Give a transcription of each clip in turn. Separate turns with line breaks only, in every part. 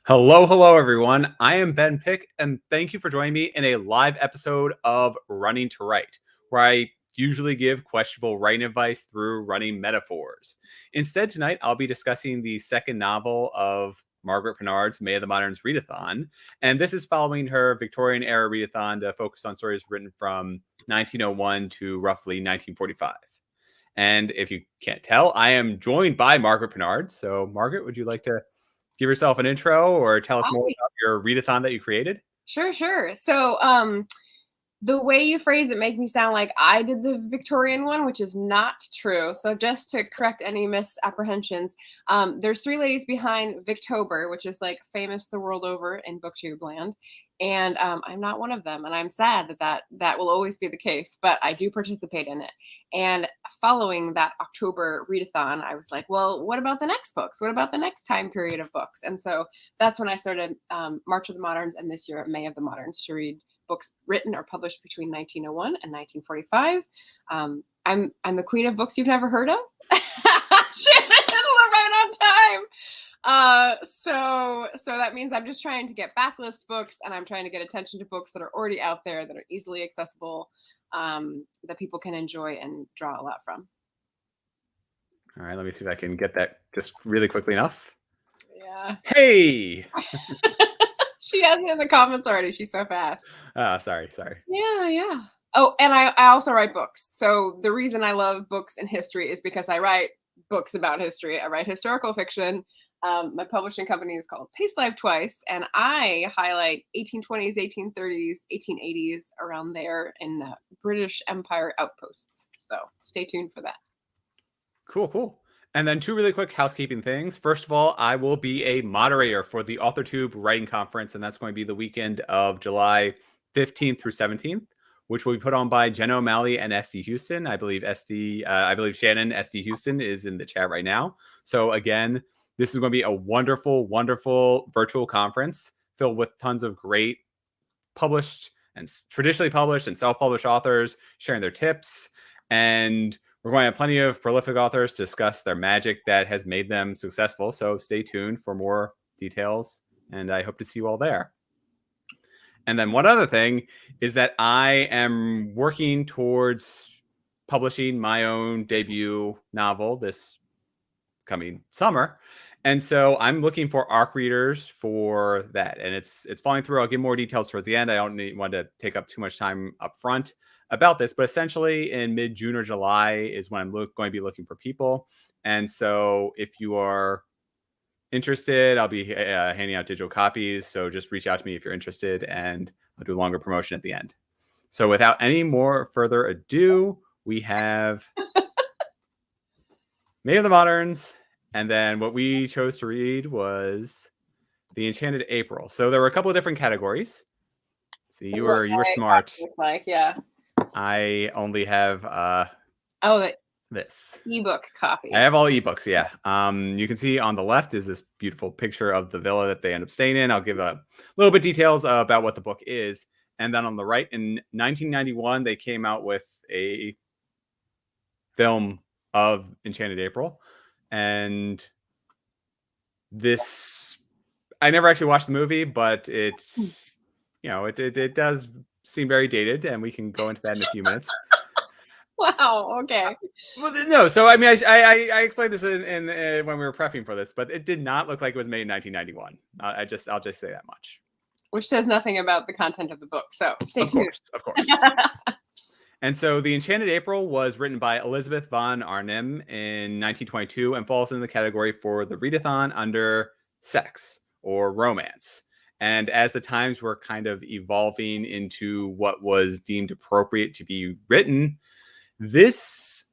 Hello, hello, everyone. I am Ben Pick, and thank you for joining me in a live episode of Running to Write, where I usually give questionable writing advice through running metaphors. Instead, tonight I'll be discussing the second novel of Margaret Pinard's May of the Moderns Readathon, and this is following her Victorian era readathon to focus on stories written from 1901 to roughly 1945. And if you can't tell, I am joined by Margaret Pinard. So, Margaret, would you like to give yourself an intro or tell us more about your readathon that you created?
Sure. So, the way you phrase it make me sound like I did the Victorian one, which is not true. So just to correct any misapprehensions, there's three ladies behind Victober, which is like famous the world over in booktube land. And I'm not one of them. And I'm sad that will always be the case, but I do participate in it. And following that October readathon, I was like, well, what about the next books? What about the next time period of books? And so that's when I started March of the Moderns, and this year May of the Moderns, to read books written or published between 1901 and 1945. I'm the queen of books you've never heard of. Right on time. So that means I'm just trying to get backlist books, and I'm trying to get attention to books that are already out there, that are easily accessible, that people can enjoy and draw a lot from.
All right, let me see if I can get that just really quickly enough.
Yeah.
Hey!
She has it in the comments already. She's so fast.
Sorry.
Yeah. Oh, and I also write books. So the reason I love books and history is because I write books about history. I write historical fiction. My publishing company is called Taste Live Twice, and I highlight 1820s, 1830s, 1880s, around there in British Empire outposts. So stay tuned for that.
Cool. And then two really quick housekeeping things. First of all, I will be a moderator for the AuthorTube Writing Conference, and that's going to be the weekend of July 15th through 17th, which will be put on by Jenna O'Malley and SD Houston. I believe Shannon SD Houston is in the chat right now. So again, this is going to be a wonderful virtual conference filled with tons of great published and traditionally published and self-published authors sharing their tips, and we're going to have plenty of prolific authors discuss their magic that has made them successful. So stay tuned for more details, and I hope to see you all there. And then one other thing is that I am working towards publishing my own debut novel this coming summer. And so I'm looking for ARC readers for that. And it's falling through. I'll give more details towards the end. I don't want to take up too much time up front about this, but essentially in mid-June or July is when I'm going to be looking for people. And so if you are interested, I'll be handing out digital copies. So just reach out to me if you're interested, and I'll do a longer promotion at the end. So without any more further ado, we have May of the Moderns. And then what we chose to read was The Enchanted April. So there were a couple of different categories. See, you were smart.
Yeah.
I only have this
ebook copy.
I have all ebooks, yeah. You can see on the left is this beautiful picture of the villa that they end up staying in. I'll give a little bit details about what the book is. And then on the right, in 1991, they came out with a film of Enchanted April. And this, I never actually watched the movie, but it's, it does seem very dated, and we can go into that in a few minutes.
Wow. Okay.
Well, no. So I mean, I explained this in when we were prepping for this, but it did not look like it was made in 1991. I'll just say that much.
Which says nothing about the content of the book. So stay tuned.
Of course. And so The Enchanted April was written by Elizabeth von Arnim in 1922 and falls in the category for the readathon under sex or romance. And as the times were kind of evolving into what was deemed appropriate to be written, this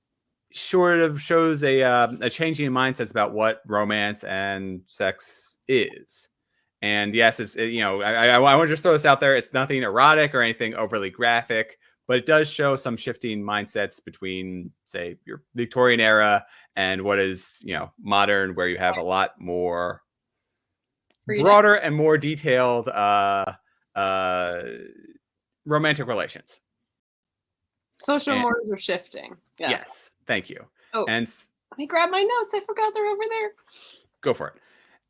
sort of shows a changing in mindsets about what romance and sex is. And yes, I want to just throw this out there. It's nothing erotic or anything overly graphic, but it does show some shifting mindsets between, say, your Victorian era and what is, modern, where you have a lot more broader and more detailed romantic relations.
Social mores are shifting.
Yes. Thank you.
Oh, and let me grab my notes. I forgot they're over there.
Go for it.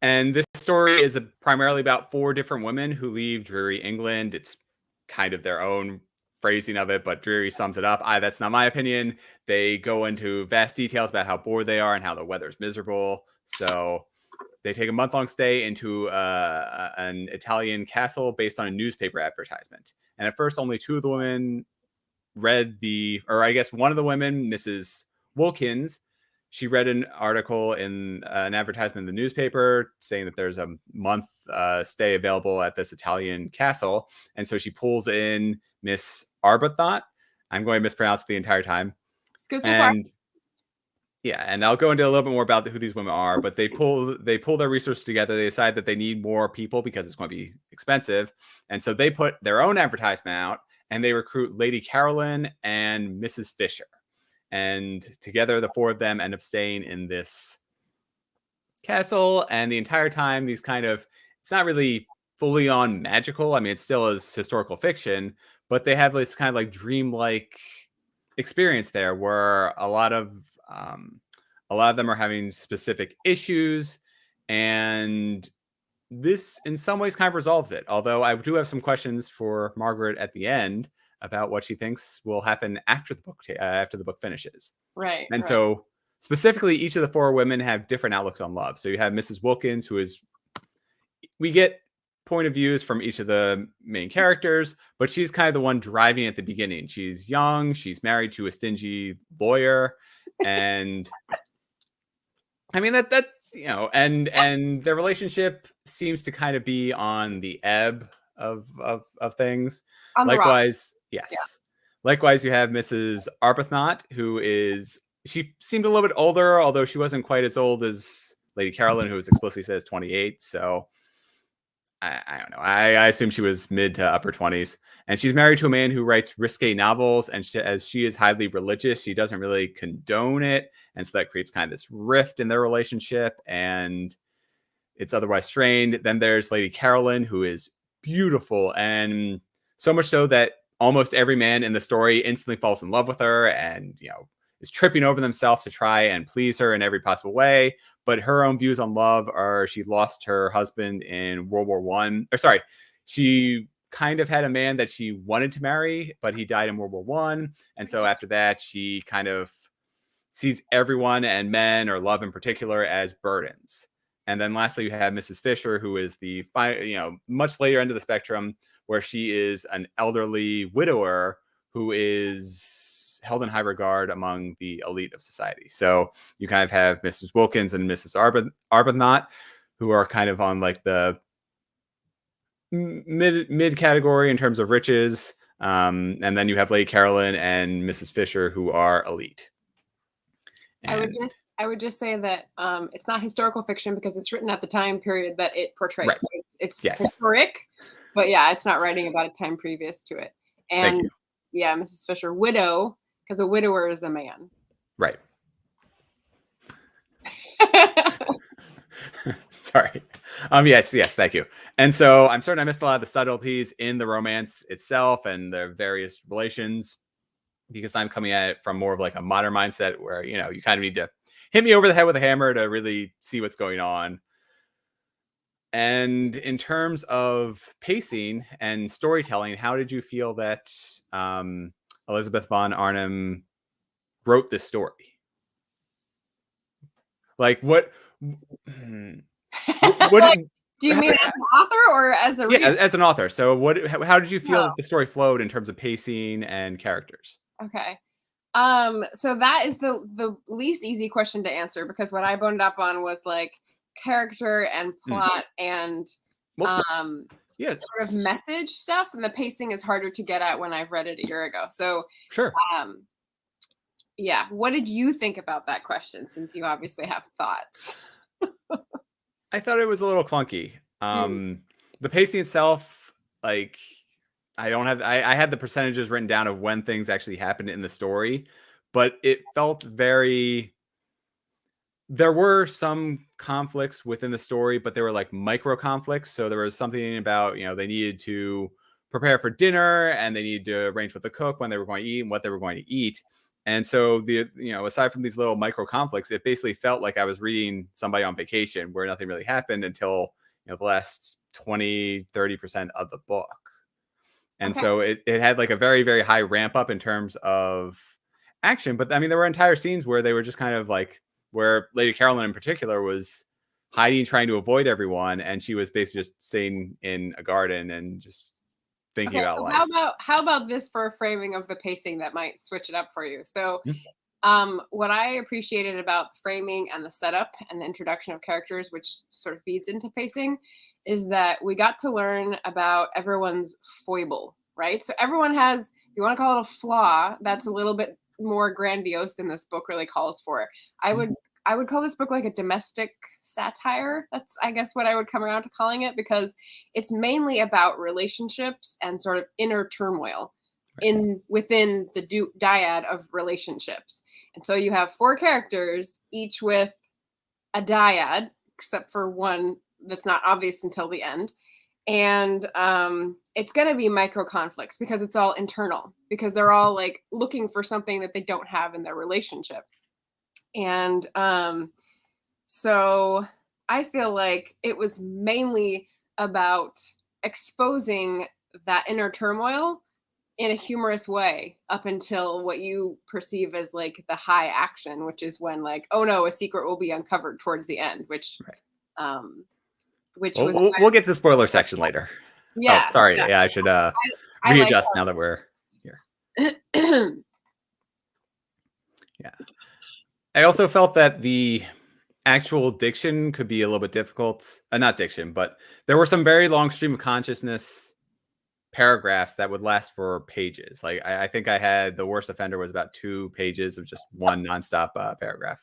And this story is primarily about 4 different women who leave dreary England. It's kind of their own phrasing of it, but dreary sums it up. That's not my opinion. They go into vast details about how bored they are and how the weather's miserable. So they take a month-long stay into an Italian castle based on a newspaper advertisement. And at first, only 2 of the women read or I guess one of the women, Mrs. Wilkins, she read an article in an advertisement in the newspaper saying that there's a month stay available at this Italian castle. And so she pulls in Miss Arbuthnot. I'm going to mispronounce it the entire time.
Let's go so far.
Yeah, and I'll go into a little bit more about who these women are, but they pull their resources together. They decide that they need more people because it's going to be expensive. And so they put their own advertisement out, and they recruit Lady Caroline and Mrs. Fisher. And together, the 4 of them end up staying in this castle. And the entire time, it's not really fully on magical. I mean, it still is historical fiction, but they have this kind of like dreamlike experience there where a lot of them are having specific issues, and this in some ways kind of resolves it. Although I do have some questions for Margaret at the end about what she thinks will happen after the book finishes.
Right.
And so specifically, each of the 4 women have different outlooks on love. So you have Mrs. Wilkins, we get point of views from each of the main characters, but she's kind of the one driving at the beginning. She's young, she's married to a stingy lawyer, and I mean that's and their relationship seems to kind of be on the ebb of things. Likewise, yes. Yeah. Likewise, you have Mrs. Arbuthnot, she seemed a little bit older, although she wasn't quite as old as Lady Caroline, who was explicitly says 28. So I don't know. I assume she was mid to upper 20s. And she's married to a man who writes risque novels. And as she is highly religious, she doesn't really condone it. And so that creates kind of this rift in their relationship. And it's otherwise strained. Then there's Lady Caroline, who is beautiful. And so much so that almost every man in the story instantly falls in love with her and, is tripping over themselves to try and please her in every possible way. But her own views on love are she lost her husband in World War I. Or sorry, she kind of had a man that she wanted to marry, but he died in World War I. And so after that, she kind of sees everyone and men, or love in particular, as burdens. And then lastly, you have Mrs. Fisher, who is the much later end of the spectrum, where she is an elderly widower who is held in high regard among the elite of society. So you kind of have Mrs. Wilkins and Mrs. Arbuthnot, who are kind of on like the mid category in terms of riches. And then you have Lady Caroline and Mrs. Fisher, who are elite.
And I would just say that it's not historical fiction because it's written at the time period that it portrays.
Right.
So it's historic, but yeah, it's not writing about a time previous to it. And yeah, Mrs. Fisher, widow, because a widower is a man.
Right. Sorry. Yes, thank you. And so I'm certain I missed a lot of the subtleties in the romance itself and their various relations, because I'm coming at it from more of like a modern mindset where, you kind of need to hit me over the head with a hammer to really see what's going on. And in terms of pacing and storytelling, how did you feel that Elizabeth von Arnim wrote this story? Like what
like, do you mean as an author or as a reader?
Yeah, as an author. So how did you feel that the story flowed in terms of pacing and characters?
Okay. So that is the least easy question to answer, because what I boned up on was like character and plot and sort of message stuff, and the pacing is harder to get at when I've read it a year ago. So
sure.
Yeah. What did you think about that question, since you obviously have thoughts?
I thought it was a little clunky. The pacing itself, like I had the percentages written down of when things actually happened in the story, but it felt there were some conflicts within the story, but they were like micro conflicts. So there was something about, they needed to prepare for dinner and they needed to arrange with the cook when they were going to eat and what they were going to eat. And so aside from these little micro conflicts, it basically felt like I was reading somebody on vacation where nothing really happened until the last 20-30% of the book. And so it had like a very, very high ramp up in terms of action. But I mean, there were entire scenes where they were just kind of like, where Lady Caroline in particular was hiding, trying to avoid everyone. And she was basically just sitting in a garden and just thinking about life.
How about this for a framing of the pacing that might switch it up for you? So what I appreciated about the framing and the setup and the introduction of characters, which sort of feeds into pacing, is that we got to learn about everyone's foible, right? So everyone has, if you want to call it a flaw, that's a little bit more grandiose than this book really calls for. I would call this book like a domestic satire. That's, I guess, what I would come around to calling it, because it's mainly about relationships and sort of inner turmoil within the dyad of relationships. And so you have 4 characters, each with a dyad, except for one that's not obvious until the end. And it's going to be micro conflicts because it's all internal, because they're all like looking for something that they don't have in their relationship. And so I feel like it was mainly about exposing that inner turmoil in a humorous way up until what you perceive as like the high action, which is when like, oh no, a secret will be uncovered towards the end, which
we'll get to the spoiler section later.
Yeah.
Oh, sorry. Yeah, I should readjust now that we're here. Yeah. I also felt that the actual diction could be a little bit difficult. Not diction, but there were some very long stream of consciousness paragraphs that would last for pages. Like I think I had the worst offender was about 2 pages of just one nonstop paragraph.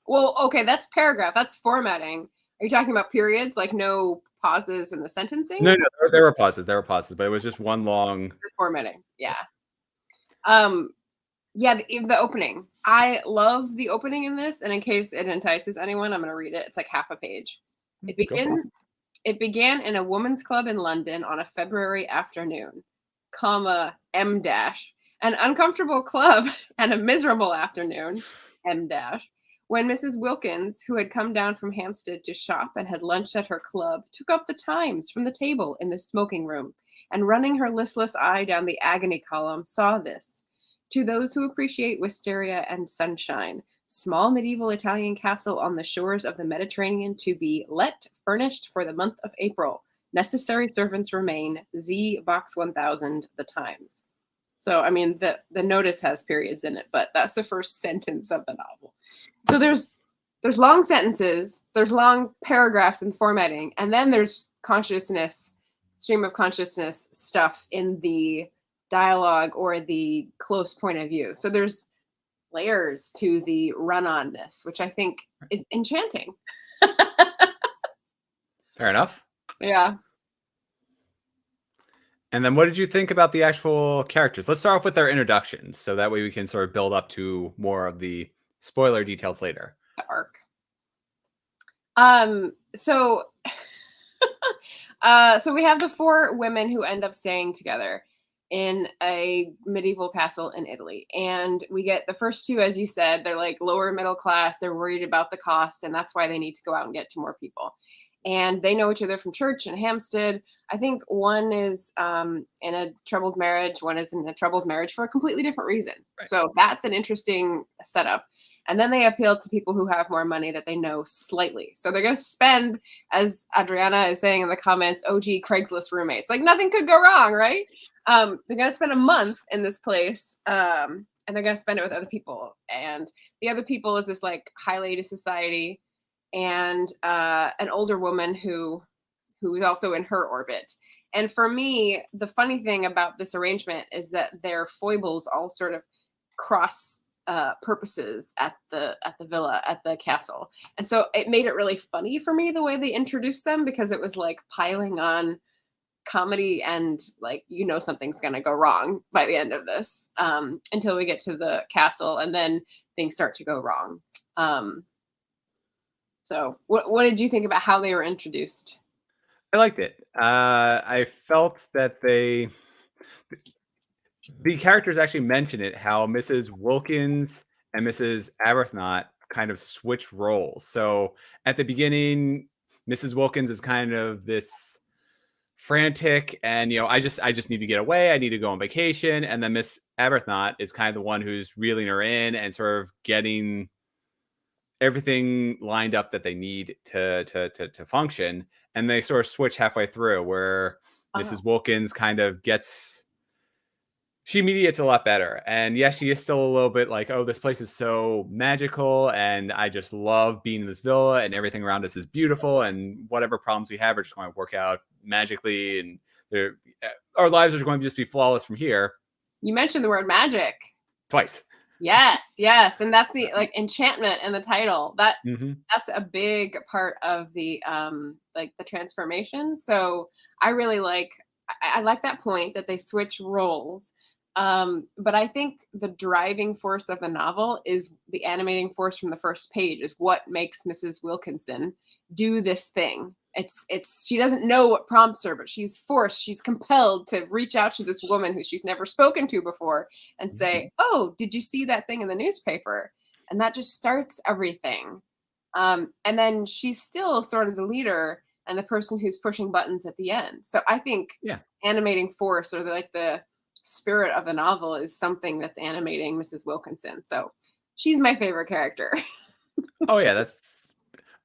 Well, okay, that's paragraph. That's formatting. Are you talking about periods, like no pauses in the sentencing?
No, there were pauses. There were pauses, but it was just one long
formatting. Yeah. Yeah, the opening. I love the opening in this, and in case it entices anyone, I'm going to read it. It's like half a page. It began in a woman's club in London on a February afternoon, M dash, an uncomfortable club and a miserable afternoon, M dash, when Mrs. Wilkins, who had come down from Hampstead to shop and had lunched at her club, took up the Times from the table in the smoking room, and running her listless eye down the agony column, saw this. To those who appreciate wisteria and sunshine, small medieval Italian castle on the shores of the Mediterranean to be let, furnished for the month of April. Necessary servants remain. Z Box 1000, The Times. So, I mean, the notice has periods in it, but that's the first sentence of the novel. So there's long sentences, there's long paragraphs in formatting, and then there's stream of consciousness stuff in the dialogue or the close point of view. So there's layers to the run-on-ness, which I think is enchanting.
Fair enough.
Yeah.
And then what did you think about the actual characters? Let's start off with their introductions, so that way we can sort of build up to more of the spoiler details later.
The arc. So we have the 4 women who end up staying together in a medieval castle in Italy. And we get the first 2, as you said, they're like lower middle class. They're worried about the costs, and that's why they need to go out and get to more people. And they know each other from church in Hampstead. I think one is in a troubled marriage. One is in a troubled marriage for a completely different reason. Right. So that's an interesting setup. And then they appeal to people who have more money that they know slightly. So they're going to spend, as Adriana is saying in the comments, OG Craigslist roommates. Like nothing could go wrong, right? They're going to spend a month in this place, and they're going to spend it with other people. And the other people is this like high lady society and an older woman who is also in her orbit. And for me, the funny thing about this arrangement is that their foibles all sort of cross purposes at the villa, at the castle. And so it made it really funny for me the way they introduced them, because it was like piling on comedy and like, something's going to go wrong by the end of this, until we get to the castle, and then things start to go wrong. So what did you think about how they were introduced?
I liked it. I felt that the characters actually mention it, how Mrs. Wilkins and Mrs. Arbuthnot kind of switch roles. So at the beginning, Mrs. Wilkins is kind of this frantic and, I just need to get away. I need to go on vacation. And then Miss Arbuthnot is kind of the one who's reeling her in and sort of getting everything lined up that they need to function. And they sort of switch halfway through, where Mrs. Wilkins kind of she mediates a lot better. And yes, she is still a little bit like, oh, this place is so magical and I just love being in this villa and everything around us is beautiful and whatever problems we have are just going to work out magically and our lives are going to just be flawless from here.
You mentioned the word magic.
Twice.
Yes. And that's the like enchantment in the title. That's a big part of the like the transformation. So I really like that point that they switch roles. But I think the driving force of the novel is the animating force from the first page is what makes Mrs. Wilkinson do this thing. It's she doesn't know what prompts her, but she's forced, she's compelled to reach out to this woman who she's never spoken to before and say, oh, did you see that thing in the newspaper? And that just starts everything. And then she's still sort of the leader and the person who's pushing buttons at the end. So I think animating force or like the spirit of the novel is something that's animating Mrs. Wilkinson. So she's my favorite character.
Oh yeah, that's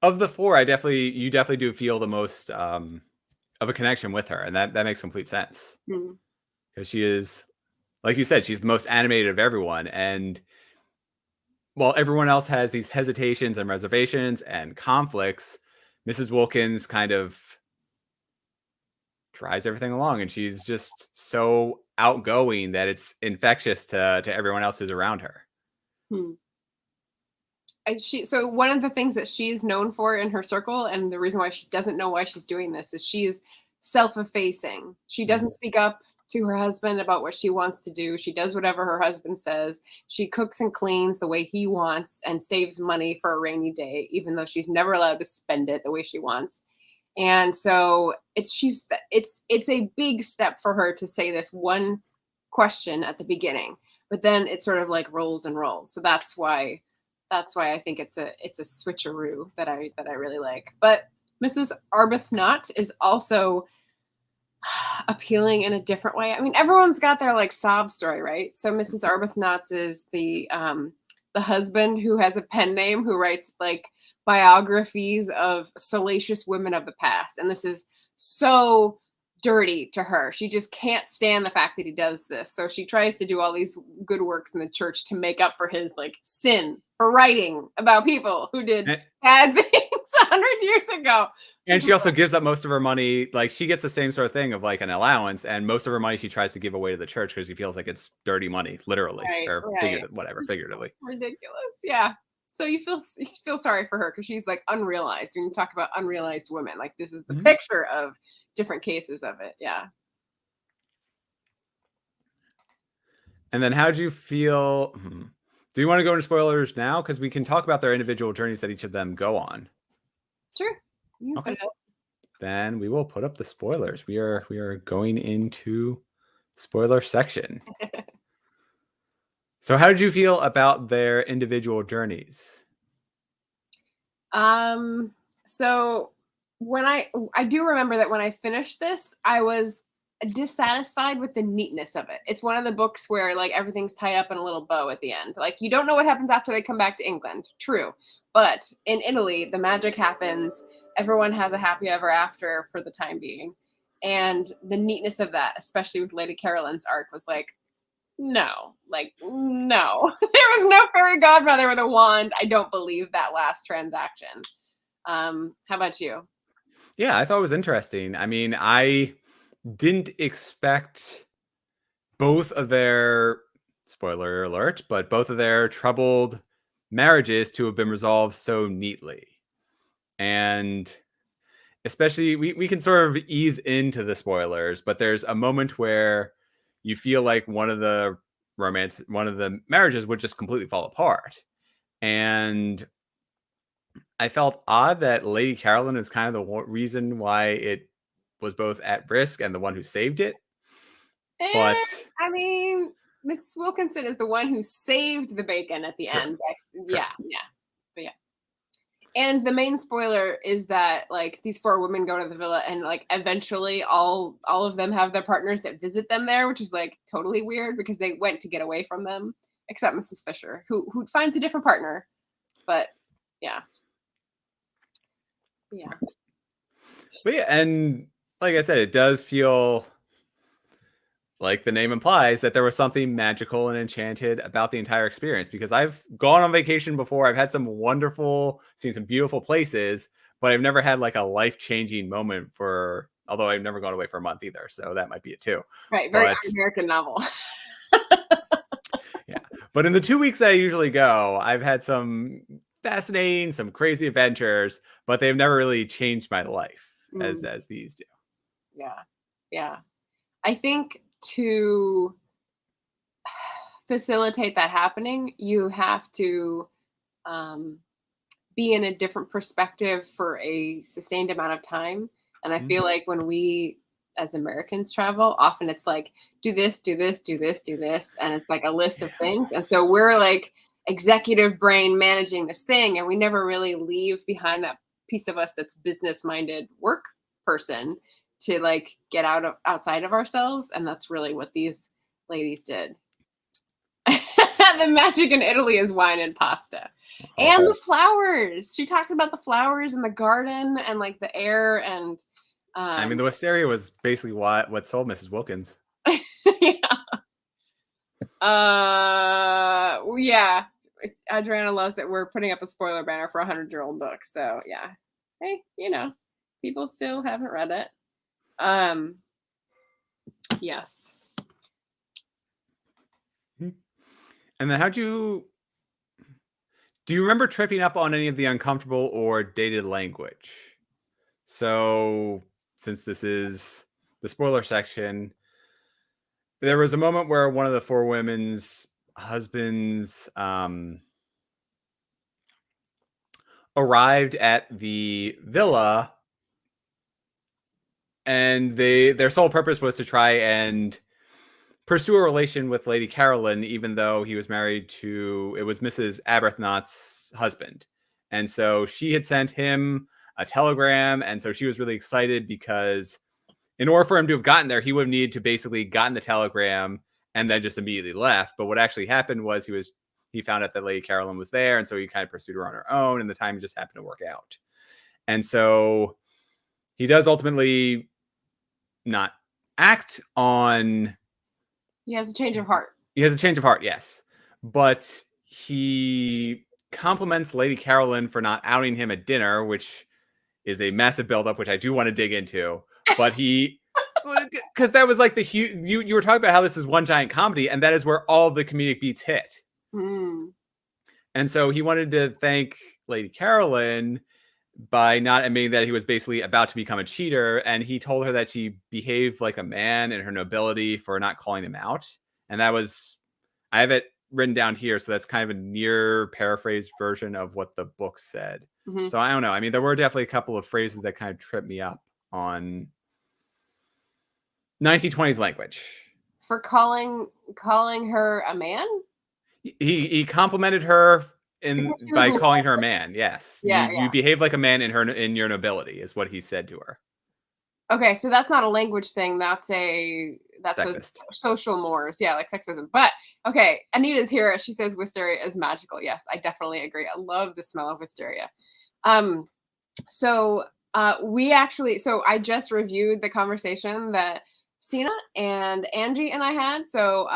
of the four. You definitely do feel the most of a connection with her, and that makes complete sense because she is, like you said, she's the most animated of everyone. And while everyone else has these hesitations and reservations and conflicts, Mrs. Wilkins kind of drives everything along, and she's just so outgoing that it's infectious to everyone else who's around her.
So one of the things that she's known for in her circle, and the reason why she doesn't know why she's doing this, is she's self-effacing. She doesn't speak up to her husband about what she wants to do. She does whatever her husband says. She cooks and cleans the way he wants and saves money for a rainy day, even though she's never allowed to spend it the way she wants. And so it's a big step for her to say this one question at the beginning, but then it sort of like rolls and rolls. So that's why I think it's a switcheroo that I really like. But Mrs. Arbuthnot is also appealing in a different way. I mean, everyone's got their like sob story, right? So Mrs. Arbuthnot is the husband who has a pen name who writes like biographies of salacious women of the past, and this is so dirty to her. She just can't stand the fact that he does this. So she tries to do all these good works in the church to make up for his like sin for writing about people who did bad things 100 years ago.
And she also gives up most of her money. Like she gets the same sort of thing of like an allowance, and most of her money she tries to give away to the church because she feels like it's dirty money, literally, or figuratively.
Ridiculous. Yeah. So you feel sorry for her because she's like unrealized. When you talk about unrealized women, like this is the picture of different cases of it. Yeah.
And then how do you feel? Do you want to go into spoilers now? Because we can talk about their individual journeys that each of them go on.
Sure.
Okay. Then we will put up the spoilers. We are going into spoiler section. So how did you feel about their individual journeys?
So when I do remember that when I finished this, I was dissatisfied with the neatness of it. It's one of the books where like everything's tied up in a little bow at the end. Like you don't know what happens after they come back to England. True. But in Italy, the magic happens. Everyone has a happy ever after for the time being. And the neatness of that, especially with Lady Caroline's arc, was like, no. There was no fairy godmother with a wand. I don't believe that last transaction. How about you?
Yeah, I thought it was interesting. I mean, I didn't expect both of their, spoiler alert, but both of their troubled marriages to have been resolved so neatly. And especially, we can sort of ease into the spoilers, but there's a moment where you feel like one of the marriages would just completely fall apart. And I felt odd that Lady Caroline is kind of the reason why it was both at risk and the one who saved it. But
I mean, Mrs. Wilkinson is the one who saved the bacon at the
true,
end.
true.
Yeah, yeah, but yeah. And the main spoiler is that like these four women go to the villa, and like eventually all of them have their partners that visit them there, which is like totally weird because they went to get away from them, except Mrs. Fisher, who finds a different partner. But yeah, yeah.
But yeah, and like I said, it does feel like the name implies that there was something magical and enchanted about the entire experience, because I've gone on vacation before. I've had some wonderful, seen some beautiful places, but I've never had like a life-changing moment for, although I've never gone away for a month either. So that might be it too.
Right, very
But
American novel.
yeah, but in the 2 weeks that I usually go, I've had some fascinating, some crazy adventures, but they've never really changed my life as these do.
Yeah, yeah. I think to facilitate that happening, you have to be in a different perspective for a sustained amount of time. And I feel like when we as Americans travel, often it's like, do this, do this, do this, do this. And it's like a list of things. And so we're like executive brain managing this thing. And we never really leave behind that piece of us that's business minded work person to like get outside of ourselves. And that's really what these ladies did. The magic in Italy is wine and pasta. And the flowers. She talks about the flowers in the garden and like the air and
I mean, the wisteria was basically what sold Mrs. Wilkins.
yeah. Yeah. Adriana loves that we're putting up a spoiler banner for a 100-year-old book. So yeah. Hey, people still haven't read it. Yes.
And then do you remember tripping up on any of the uncomfortable or dated language? So, since this is the spoiler section, there was a moment where one of the four women's husbands arrived at the villa, and their sole purpose was to try and pursue a relation with Lady Caroline, even though he was married to, it was Mrs. Arbuthnot's husband. And so she had sent him a telegram, and so she was really excited because in order for him to have gotten there, he would have needed to basically gotten the telegram and then just immediately left. But what actually happened was he found out that Lady Caroline was there, and so he kind of pursued her on her own, and the time just happened to work out. And so he does ultimately not act on.
He has a change of heart.
He has a change of heart, yes. But he compliments Lady Caroline for not outing him at dinner, which is a massive buildup, which I do want to dig into. But because that was like you were talking about how this is one giant comedy, and that is where all the comedic beats hit. And so he wanted to thank Lady Caroline by not admitting that he was basically about to become a cheater. And he told her that she behaved like a man in her nobility for not calling him out. And that was, I have it written down here. So that's kind of a near paraphrased version of what the book said. So I don't know. I mean, there were definitely a couple of phrases that kind of tripped me up on 1920s language.
For calling her a man?
He complimented her by calling her a man. Yes.
Yeah,
you behave like a man in your nobility is what he said to her.
Okay, so that's not a language thing. That's
Sexist.
A social mores. Yeah, like sexism. But okay, Anita's here. She says wisteria is magical. Yes, I definitely agree. I love the smell of wisteria. So I just reviewed the conversation that Sina and Angie and I had. So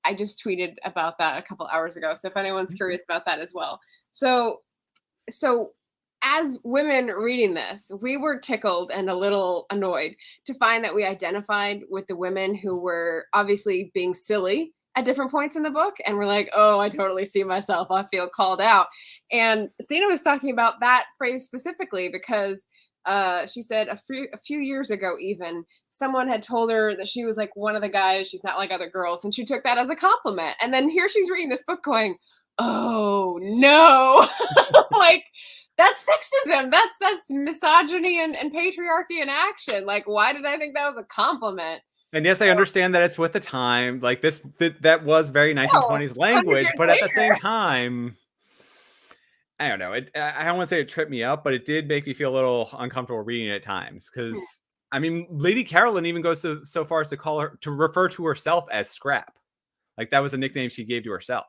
I just tweeted about that a couple hours ago. So if anyone's curious about that as well. So as women reading this, we were tickled and a little annoyed to find that we identified with the women who were obviously being silly at different points in the book. And we're like, oh, I totally see myself. I feel called out. And Sina was talking about that phrase specifically because she said a few years ago, even someone had told her that she was like one of the guys. She's not like other girls. And she took that as a compliment. And then here she's reading this book going, oh no, like that's sexism. That's misogyny and patriarchy in action. Like, why did I think that was a compliment?
And yes, I understand that it's with the time. Like that was very 1920s
100
language,
years
but at the same
later.
time, I don't know. I don't want to say it tripped me up, but it did make me feel a little uncomfortable reading it at times. Because I mean, Lady Carolyn even goes so far as to refer to herself as Scrap. Like that was a nickname she gave to herself.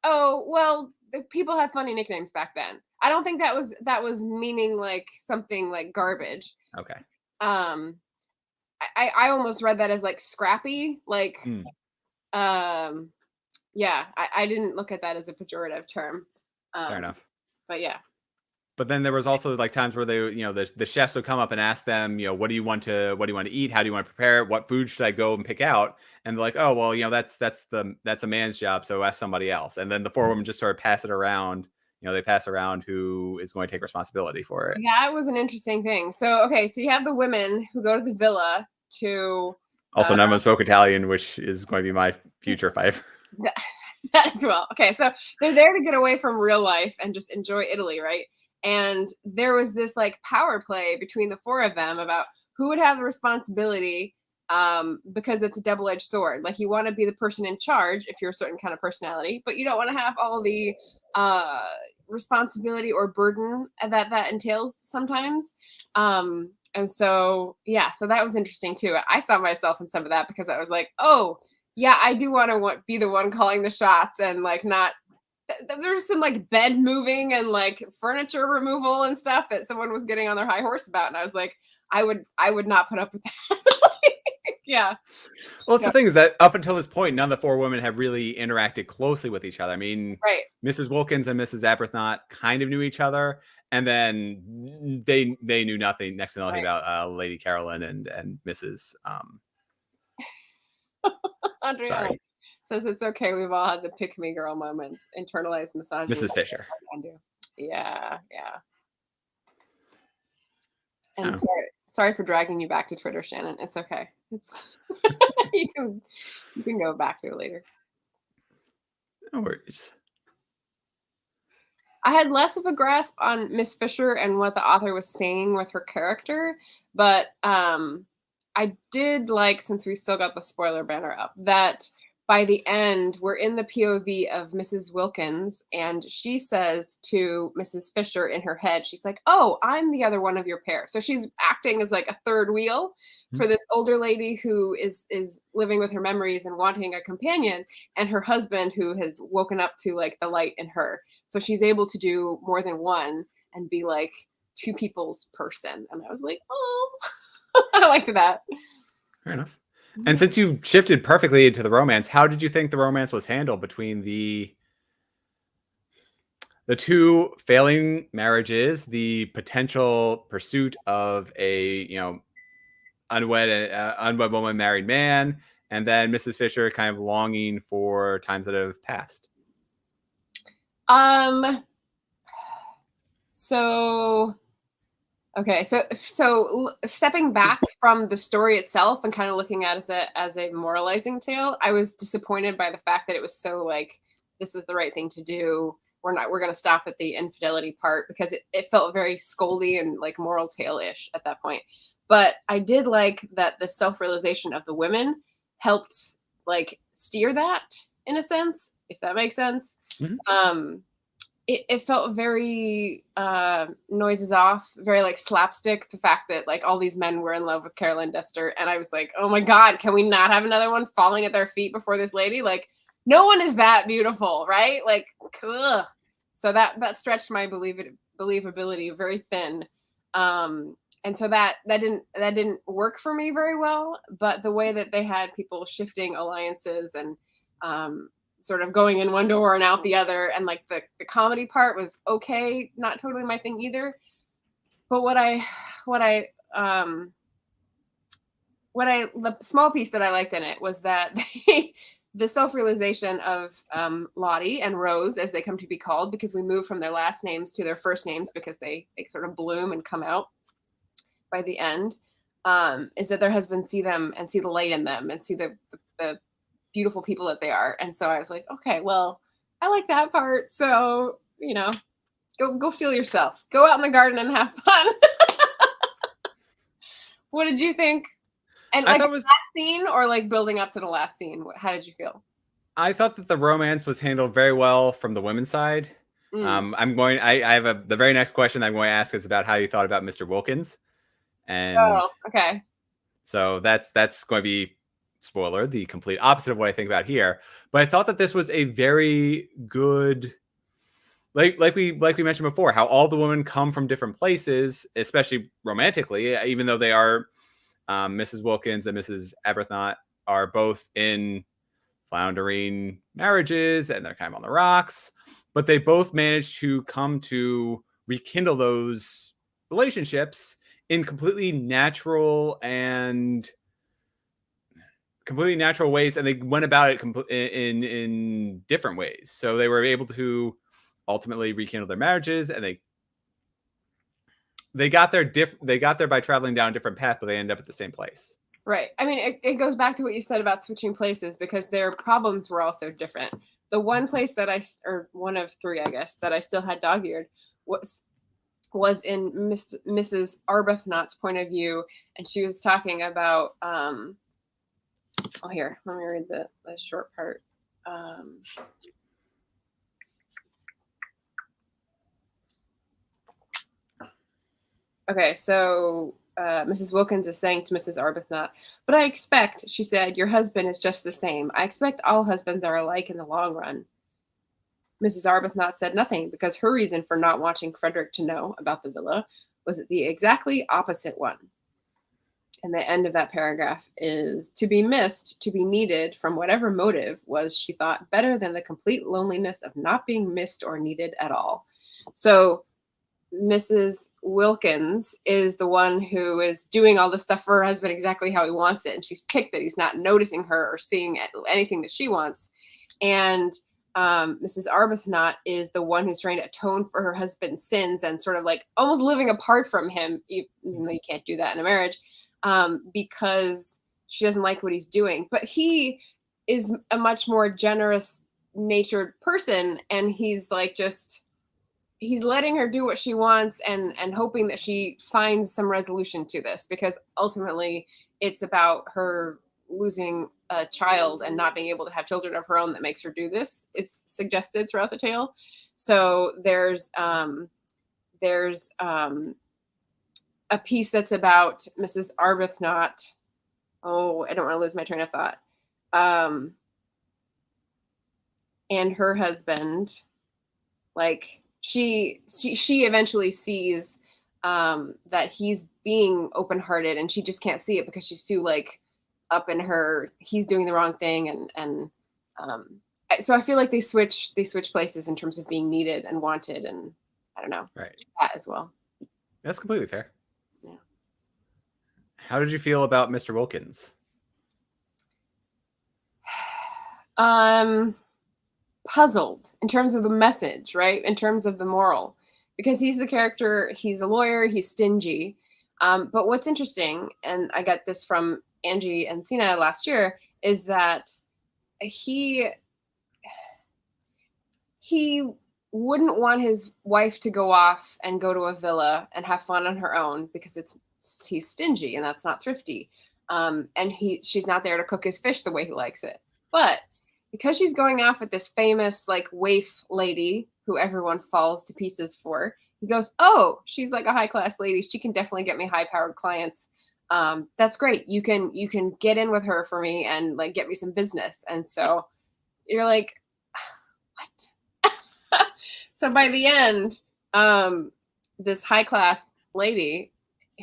Oh, well, people had funny nicknames back then. I don't think that was meaning like something like garbage.
Okay.
Um, I almost read that as like scrappy, like um, yeah. I didn't look at that as a pejorative term.
Fair enough.
But yeah.
But then there was also like times where they, the chefs would come up and ask them, what do you want to eat? How do you want to prepare it? What food should I go and pick out? And they're like, oh, well, that's a man's job. So ask somebody else. And then the four women just sort of pass it around. They pass around who is going to take responsibility for it.
That was an interesting thing. So, okay, so you have the women who go to the villa to...
Also, none of them spoke Italian, which is going to be my future if I ever...
That as well. Okay, so they're there to get away from real life and just enjoy Italy, right? And there was this like power play between the four of them about who would have the responsibility, because it's a double-edged sword. Like you want to be the person in charge if you're a certain kind of personality, but you don't want to have all the responsibility or burden that entails sometimes. And so, yeah, so that was interesting too. I saw myself in some of that because I was like, oh, yeah, I do want to be the one calling the shots and like not. There's some like bed moving and like furniture removal and stuff that someone was getting on their high horse about, and I was like, I would not put up with that. Yeah.
Well, it's the thing is that up until this point, none of the four women have really interacted closely with each other. I mean,
Right.
Mrs. Wilkins and Mrs. Arbuthnot kind of knew each other, and then they knew nothing, next to nothing about Lady Carolyn and Mrs.
Andrea
Sorry,
says it's okay. We've all had the pick me girl moments, internalized misogyny.
Mrs. Fisher.
Yeah, yeah. And sorry for dragging you back to Twitter, Shannon. It's okay. It's you can go back to it later.
No worries.
I had less of a grasp on Miss Fisher and what the author was saying with her character, but I did like, since we still got the spoiler banner up, that by the end, we're in the POV of Mrs. Wilkins, and she says to Mrs. Fisher in her head, she's like, oh, I'm the other one of your pair. So she's acting as like a third wheel for this older lady who is living with her memories and wanting a companion, and her husband who has woken up to like the light in her. So she's able to do more than one and be like two people's person. And I was like, oh, I liked that.
Fair enough. And since you shifted perfectly into the romance, how did you think the romance was handled between the two failing marriages, the potential pursuit of a unwed woman, married man, and then Mrs. Fisher kind of longing for times that have passed?
So okay, so stepping back from the story itself and kind of looking at it as a moralizing tale, I was disappointed by the fact that it was so like, this is the right thing to do. We're going to stop at the infidelity part, because it felt very scoldy and like moral tale-ish at that point. But I did like that the self-realization of the women helped like steer that in a sense, if that makes sense. Mm-hmm. It felt very noises off, very like slapstick. The fact that like all these men were in love with Caroline Dester, and I was like, oh my God, can we not have another one falling at their feet before this lady? Like, no one is that beautiful, right? Like, ugh. So that stretched my believability very thin, and so that didn't work for me very well. But the way that they had people shifting alliances and sort of going in one door and out the other, and like the comedy part was okay, not totally my thing either. But the small piece that I liked in it was that the self-realization of Lottie and Rose, as they come to be called, because we move from their last names to their first names because they sort of bloom and come out by the end, is that their husbands see them and see the light in them and see the beautiful people that they are. And so I was like, okay, well, I like that part. So, go feel yourself. Go out in the garden and have fun. What did you think? And
I
like
thought
the
it was.
last scene or like building up to the last scene? How did you feel?
I thought that the romance was handled very well from the women's side.
Mm.
I have the very next question I'm going to ask is about how you thought about Mr. Wilkins, and
Oh, okay.
so that's going to be, spoiler, the complete opposite of what I think about here. But I thought that this was a very good, like we mentioned before, how all the women come from different places, especially romantically, even though they are Mrs. Wilkins and Mrs. Arbuthnot are both in floundering marriages and they're kind of on the rocks, but they both managed to come to rekindle those relationships in completely natural ways, and they went about it in different ways. So they were able to ultimately rekindle their marriages, and they got there by traveling down a different path, but they ended up at the same place.
Right. I mean, it goes back to what you said about switching places because their problems were also different. The one place that or one of three, I guess, that I still had dog-eared was in Mrs. Arbuthnot's point of view, and she was talking about. Oh, here, let me read the short part. Okay, so Mrs. Wilkins is saying to Mrs. Arbuthnot, but I expect, she said, your husband is just the same. I expect all husbands are alike in the long run. Mrs. Arbuthnot said nothing because her reason for not wanting Frederick to know about the villa was the exactly opposite one. And the end of that paragraph is to be missed, to be needed from whatever motive was, she thought, better than the complete loneliness of not being missed or needed at all. So Mrs. Wilkins is the one who is doing all the stuff for her husband exactly how he wants it. And she's ticked that he's not noticing her or seeing anything that she wants. And Mrs. Arbuthnot is the one who's trying to atone for her husband's sins and sort of like almost living apart from him, even though you can't do that in a marriage, because she doesn't like what he's doing. But he is a much more generous natured person. And he's like he's letting her do what she wants and hoping that she finds some resolution to this, because ultimately it's about her losing a child and not being able to have children of her own that makes her do this. It's suggested throughout the tale. So there's a piece that's about Mrs. Arbuthnot. Oh, I don't want to lose my train of thought. And her husband, like, she eventually sees that he's being open-hearted, and she just can't see it because she's too like up in her, he's doing the wrong thing, and so I feel like they switch places in terms of being needed and wanted, and I don't know,
right,
that as well.
That's completely fair.
Yeah.
How did you feel about Mr. Wilkins?
Puzzled in terms of the message, right? In terms of the moral, because he's the character, he's a lawyer, he's stingy. But what's interesting, and I got this from Angie and Sina last year, is that he wouldn't want his wife to go off and go to a villa and have fun on her own because he's stingy and that's not thrifty. And she's not there to cook his fish the way he likes it. But because she's going off with this famous like waif lady who everyone falls to pieces for, he goes, oh, she's like a high class lady. She can definitely get me high powered clients. That's great. You can get in with her for me and like get me some business. And so you're like, what? So by the end, this high class lady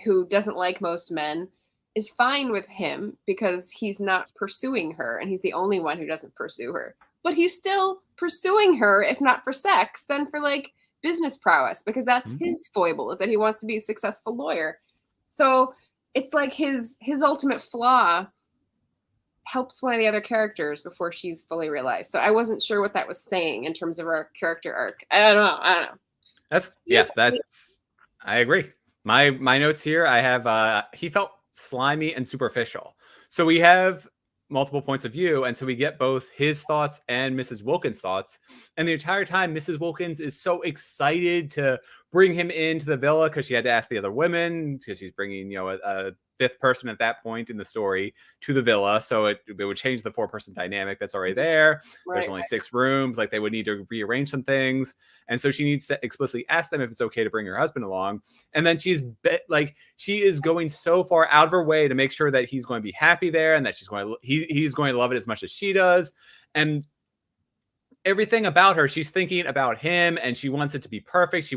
who doesn't like most men is fine with him because he's not pursuing her, and he's the only one who doesn't pursue her. But he's still pursuing her, if not for sex, then for like business prowess, because that's his foible, is that he wants to be a successful lawyer. So it's like his ultimate flaw helps one of the other characters before she's fully realized. So I wasn't sure what that was saying in terms of our character arc. I don't know.
I agree. My notes here, I have he felt slimy and superficial. So we have multiple points of view, and so we get both his thoughts and Mrs. Wilkins' thoughts. And the entire time, Mrs. Wilkins is so excited to bring him into the villa because she had to ask the other women, because she's bringing a fifth person at that point in the story to the villa. So it would change the 4-person dynamic that's already there.
Right,
There's only 6 rooms. Like they would need to rearrange some things. And so she needs to explicitly ask them if it's okay to bring her husband along. And then she is going so far out of her way to make sure that he's going to be happy there and that he's going to love it as much as she does. And everything about her, she's thinking about him and she wants it to be perfect.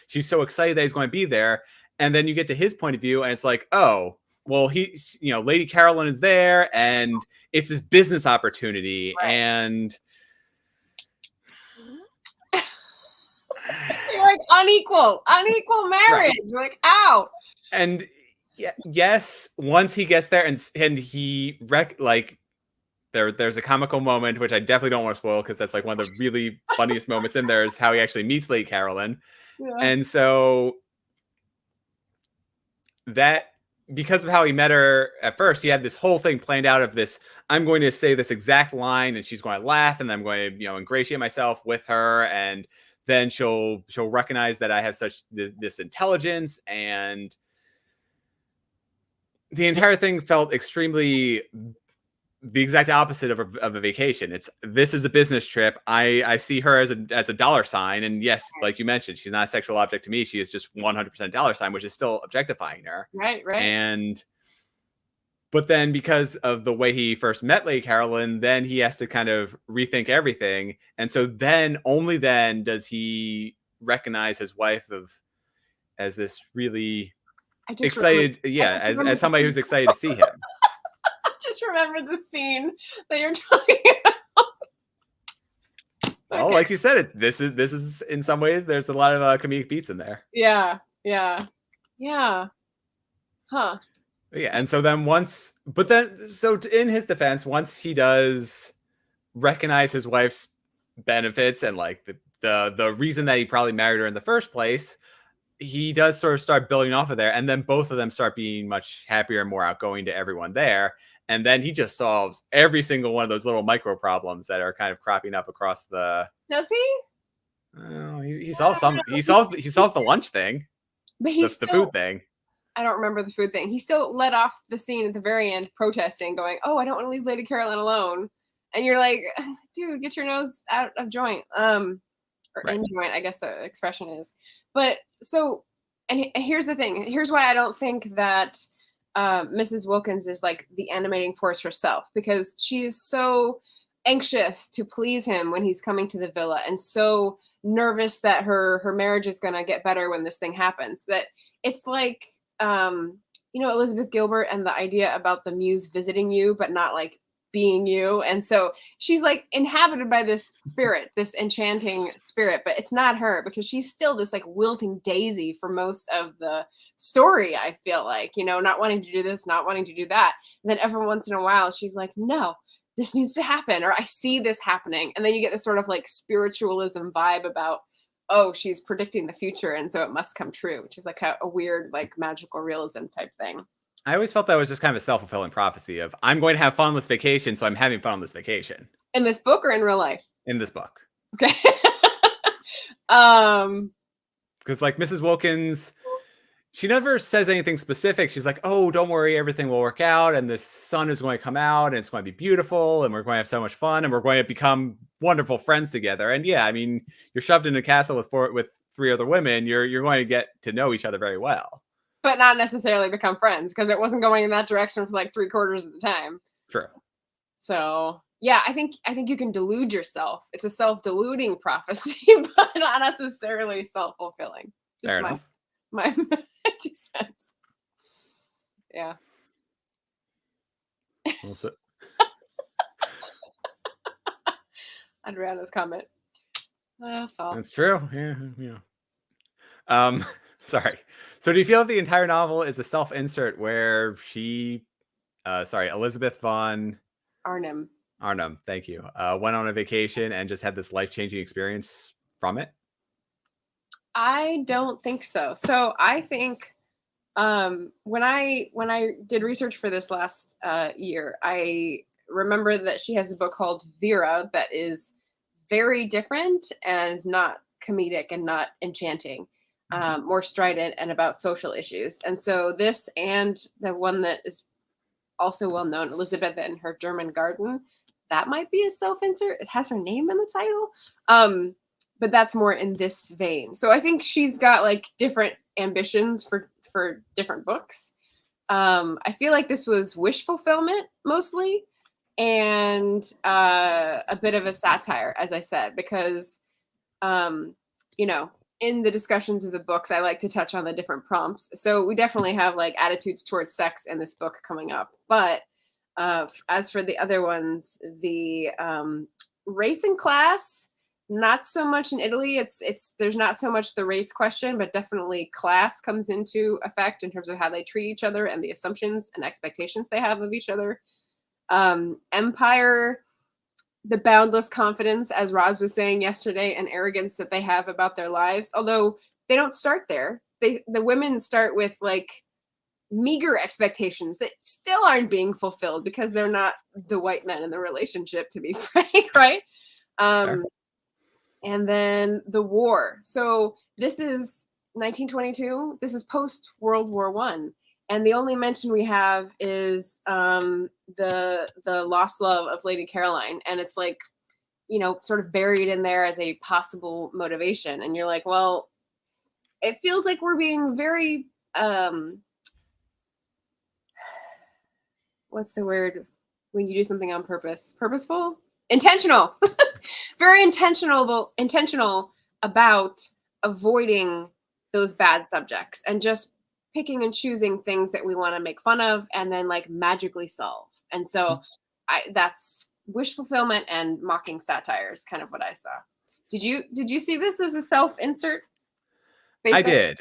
She's so excited that he's going to be there. And then you get to his point of view and it's like, oh, well, Lady Carolyn is there and it's this business opportunity.
Right.
And
you're like unequal marriage. Right. You're like, ow.
And yes, once he gets there and he there's a comical moment, which I definitely don't want to spoil because that's like one of the really funniest moments in there is how he actually meets Lady Carolyn. Yeah. And so that, because of how he met her at first, he had this whole thing planned out of this, I'm going to say this exact line and she's going to laugh and I'm going to, ingratiate myself with her. And then she'll recognize that I have such this intelligence, and the entire thing felt extremely the exact opposite of a vacation. This is a business trip. I see her as a dollar sign. And yes, like you mentioned, she's not a sexual object to me. She is just 100% dollar sign, which is still objectifying her.
Right.
But then because of the way he first met Lady Carolyn, then he has to kind of rethink everything. And so then, only then does he recognize his wife as this really excited. As somebody who's excited to see him.
Just remember the scene that you're talking about.
Well, like you said, this is in some ways there's a lot of comedic beats in there.
Yeah. Huh.
Yeah, and so then in his defense, once he does recognize his wife's benefits and like the reason that he probably married her in the first place, he does sort of start building off of there, and then both of them start being much happier and more outgoing to everyone there. And then he just solves every single one of those little micro problems that are kind of cropping up across the.
Does he?
He solves some. He solves the lunch thing.
But he's
the food thing.
I don't remember the food thing. He still let off the scene at the very end, protesting, going, "Oh, I don't want to leave Lady Carolyn alone." And you're like, "Dude, get your nose out of joint." Or right. In joint, I guess the expression is. But so, and here's the thing. Here's why I don't think that Mrs. Wilkins is like the animating force herself, because she is so anxious to please him when he's coming to the villa and so nervous that her marriage is going to get better when this thing happens, that it's like, Elizabeth Gilbert and the idea about the muse visiting you, but not like being you. And so she's like inhabited by this spirit, this enchanting spirit, but it's not her, because she's still this like wilting daisy for most of the story. I feel like, not wanting to do this, not wanting to do that. And then every once in a while she's like, no, this needs to happen, or I see this happening. And then you get this sort of like spiritualism vibe about, oh, she's predicting the future and so it must come true, which is like a weird like magical realism type thing.
I always felt that was just kind of a self-fulfilling prophecy of, I'm going to have fun on this vacation, so I'm having fun on this vacation.
In this book or in real life?
In this book.
Okay.
Because like Mrs. Wilkins, she never says anything specific. She's like, oh, don't worry, everything will work out, and the sun is going to come out, and it's going to be beautiful, and we're going to have so much fun, and we're going to become wonderful friends together. And yeah, I mean, you're shoved in a castle with 3 other women, you're going to get to know each other very well.
But not necessarily become friends, because it wasn't going in that direction for like 3/4 of the time.
True.
So yeah, I think you can delude yourself. It's a self-deluding prophecy, but not necessarily self-fulfilling.
Fair enough.
My 2 cents. Yeah.
Also.
Adriana's comment. That's all.
That's true. Yeah. Sorry. So do you feel that the entire novel is a self-insert where Elizabeth von
Arnim,
thank you, went on a vacation and just had this life-changing experience from it?
I don't think so. So I think when I did research for this last year, I remember that she has a book called Vera that is very different and not comedic and not enchanting. more strident and about social issues. And so this and the one that is also well known, Elizabeth and Her German Garden, that might be a self-insert. It has her name in the title. But that's more in this vein. So I think she's got like different ambitions for different books. I feel like this was wish fulfillment mostly, and a bit of a satire, as I said, because you know, in the discussions of the books, I like to touch on the different prompts. So we definitely have like attitudes towards sex in this book coming up. But as for the other ones, the race and class, not so much in Italy. It's there's not so much the race question, but definitely class comes into effect in terms of how they treat each other and the assumptions and expectations they have of each other. Empire, the boundless confidence, as Roz was saying yesterday, and arrogance that they have about their lives. Although they don't start there. The women start with like meager expectations that still aren't being fulfilled because they're not the white men in the relationship, to be frank, right?
Sure.
And then the war. So this is 1922. This is post World War I. And the only mention we have is the lost love of Lady Caroline. And it's like, you know, sort of buried in there as a possible motivation. And you're like, well, it feels like we're being very, what's the word when you do something on purpose? Purposeful? Intentional. Very intentional about avoiding those bad subjects and just picking and choosing things that we want to make fun of and then like magically solve. And so that's wish fulfillment and mocking satire is kind of what I saw. Did you see this as a self-insert?
I did.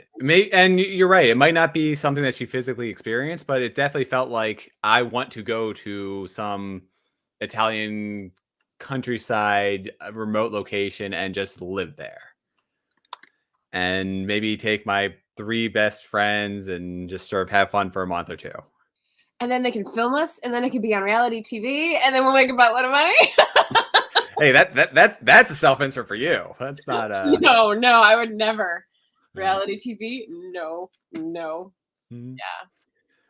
And you're right. It might not be something that she physically experienced, but it definitely felt like I want to go to some Italian countryside, remote location and just live there. And maybe take my 3 best friends and just sort of have fun for a month or 2.
And then they can film us, and then it can be on reality TV, and then we'll make a buttload of money.
Hey, that's a self-insert for you. That's not a
No, I would never. Reality TV? No.
Mhm.
Yeah.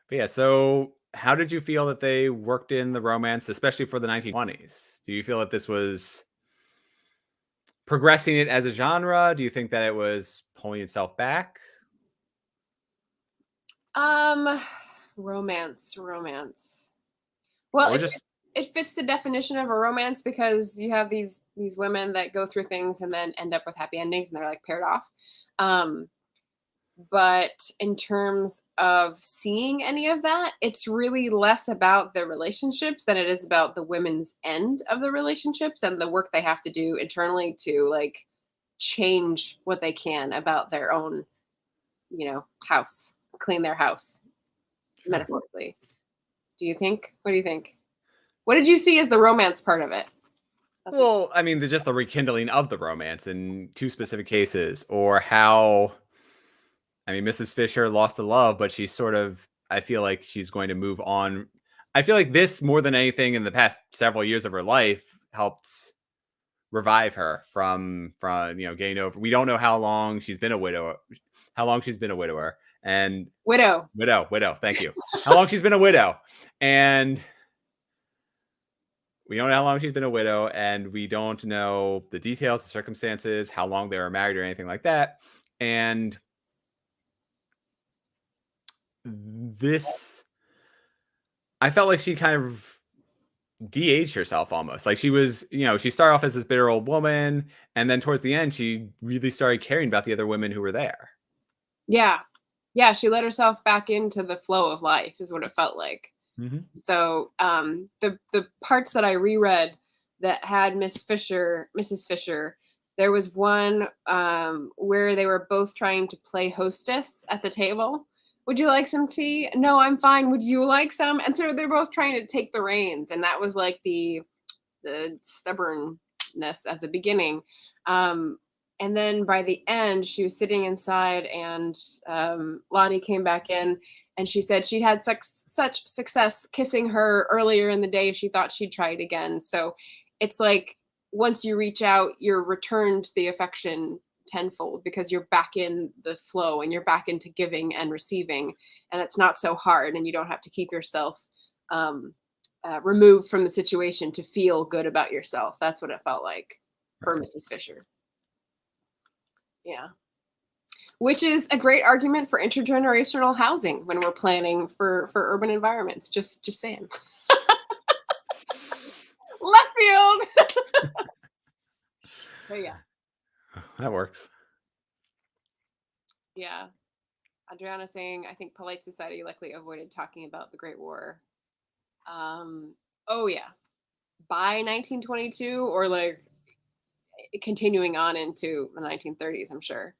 But yeah, so how did you feel that they worked in the romance, especially for the 1920s? Do you feel that this was progressing it as a genre? Do you think that it was pulling itself back?
Romance. Well,
Or just
it fits the definition of a romance because you have these women that go through things and then end up with happy endings and they're like paired off. But in terms of seeing any of that, it's really less about the relationships than it is about the women's end of the relationships and the work they have to do internally to like change what they can about their own, house, clean their house, metaphorically. What do you think? What did you see as the romance part of it?
well, I mean, just the rekindling of the romance in 2 specific cases, or how, I mean, Mrs. Fisher lost a love, but she's sort of, I feel like she's going to move on. I feel like this, more than anything in the past several years of her life, helped revive her from getting over. We don't know how long she's been a widower, and
Widow.
Thank you. How long she's been a widow, and we don't know how long she's been a widow, and we don't know the details, the circumstances, how long they were married, or anything like that. And this, I felt like she kind of de-aged herself almost. Like she was, she started off as this bitter old woman, and then towards the end, she really started caring about the other women who were there.
Yeah. She let herself back into the flow of life, is what it felt like.
Mm-hmm.
So the parts that I reread that had Mrs. Fisher, there was one where they were both trying to play hostess at the table. Would you like some tea? No, I'm fine. Would you like some? And so they're both trying to take the reins, and that was like the stubbornness at the beginning. And then by the end, she was sitting inside, and Lottie came back in, and she said she'd had such success kissing her earlier in the day. She thought she'd try it again. So it's like once you reach out, you're returned the affection tenfold because you're back in the flow and you're back into giving and receiving, and it's not so hard, and you don't have to keep yourself removed from the situation to feel good about yourself. That's what it felt like for
Right.
Mrs. Fisher. Yeah. Which is a great argument for intergenerational housing when we're planning for urban environments. Just saying. Left field. But yeah.
That works.
Yeah. Adriana saying, I think polite society likely avoided talking about the Great War. Oh yeah. By 1922, or like continuing on into the 1930s, I'm sure.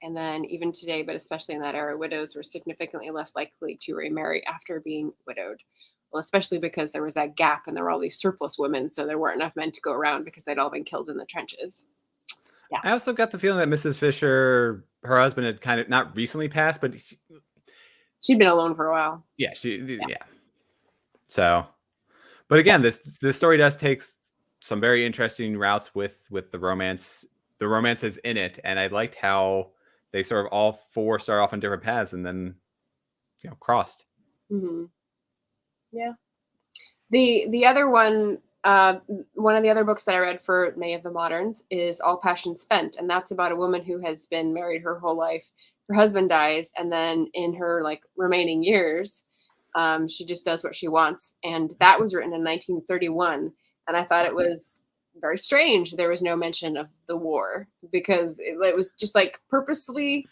And then even today, but especially in that era, widows were significantly less likely to remarry after being widowed. Well, especially because there was that gap and there were all these surplus women, so there weren't enough men to go around because they'd all been killed in the trenches. Yeah.
I also got the feeling that Mrs. Fisher, her husband, had kind of not recently passed, but
She'd been alone for a while.
yeah, yeah. So, but again, this story does take some very interesting routes with the romances in it, and I liked how they sort of all four start off on different paths and then crossed.
Mm-hmm. Yeah. The other one of the other books that I read for May of the Moderns is All Passion Spent, and that's about a woman who has been married her whole life. Her husband dies, and then in her like remaining years, she just does what she wants. And that was written in 1931, and I thought it was very strange there was no mention of the war, because it was just like purposely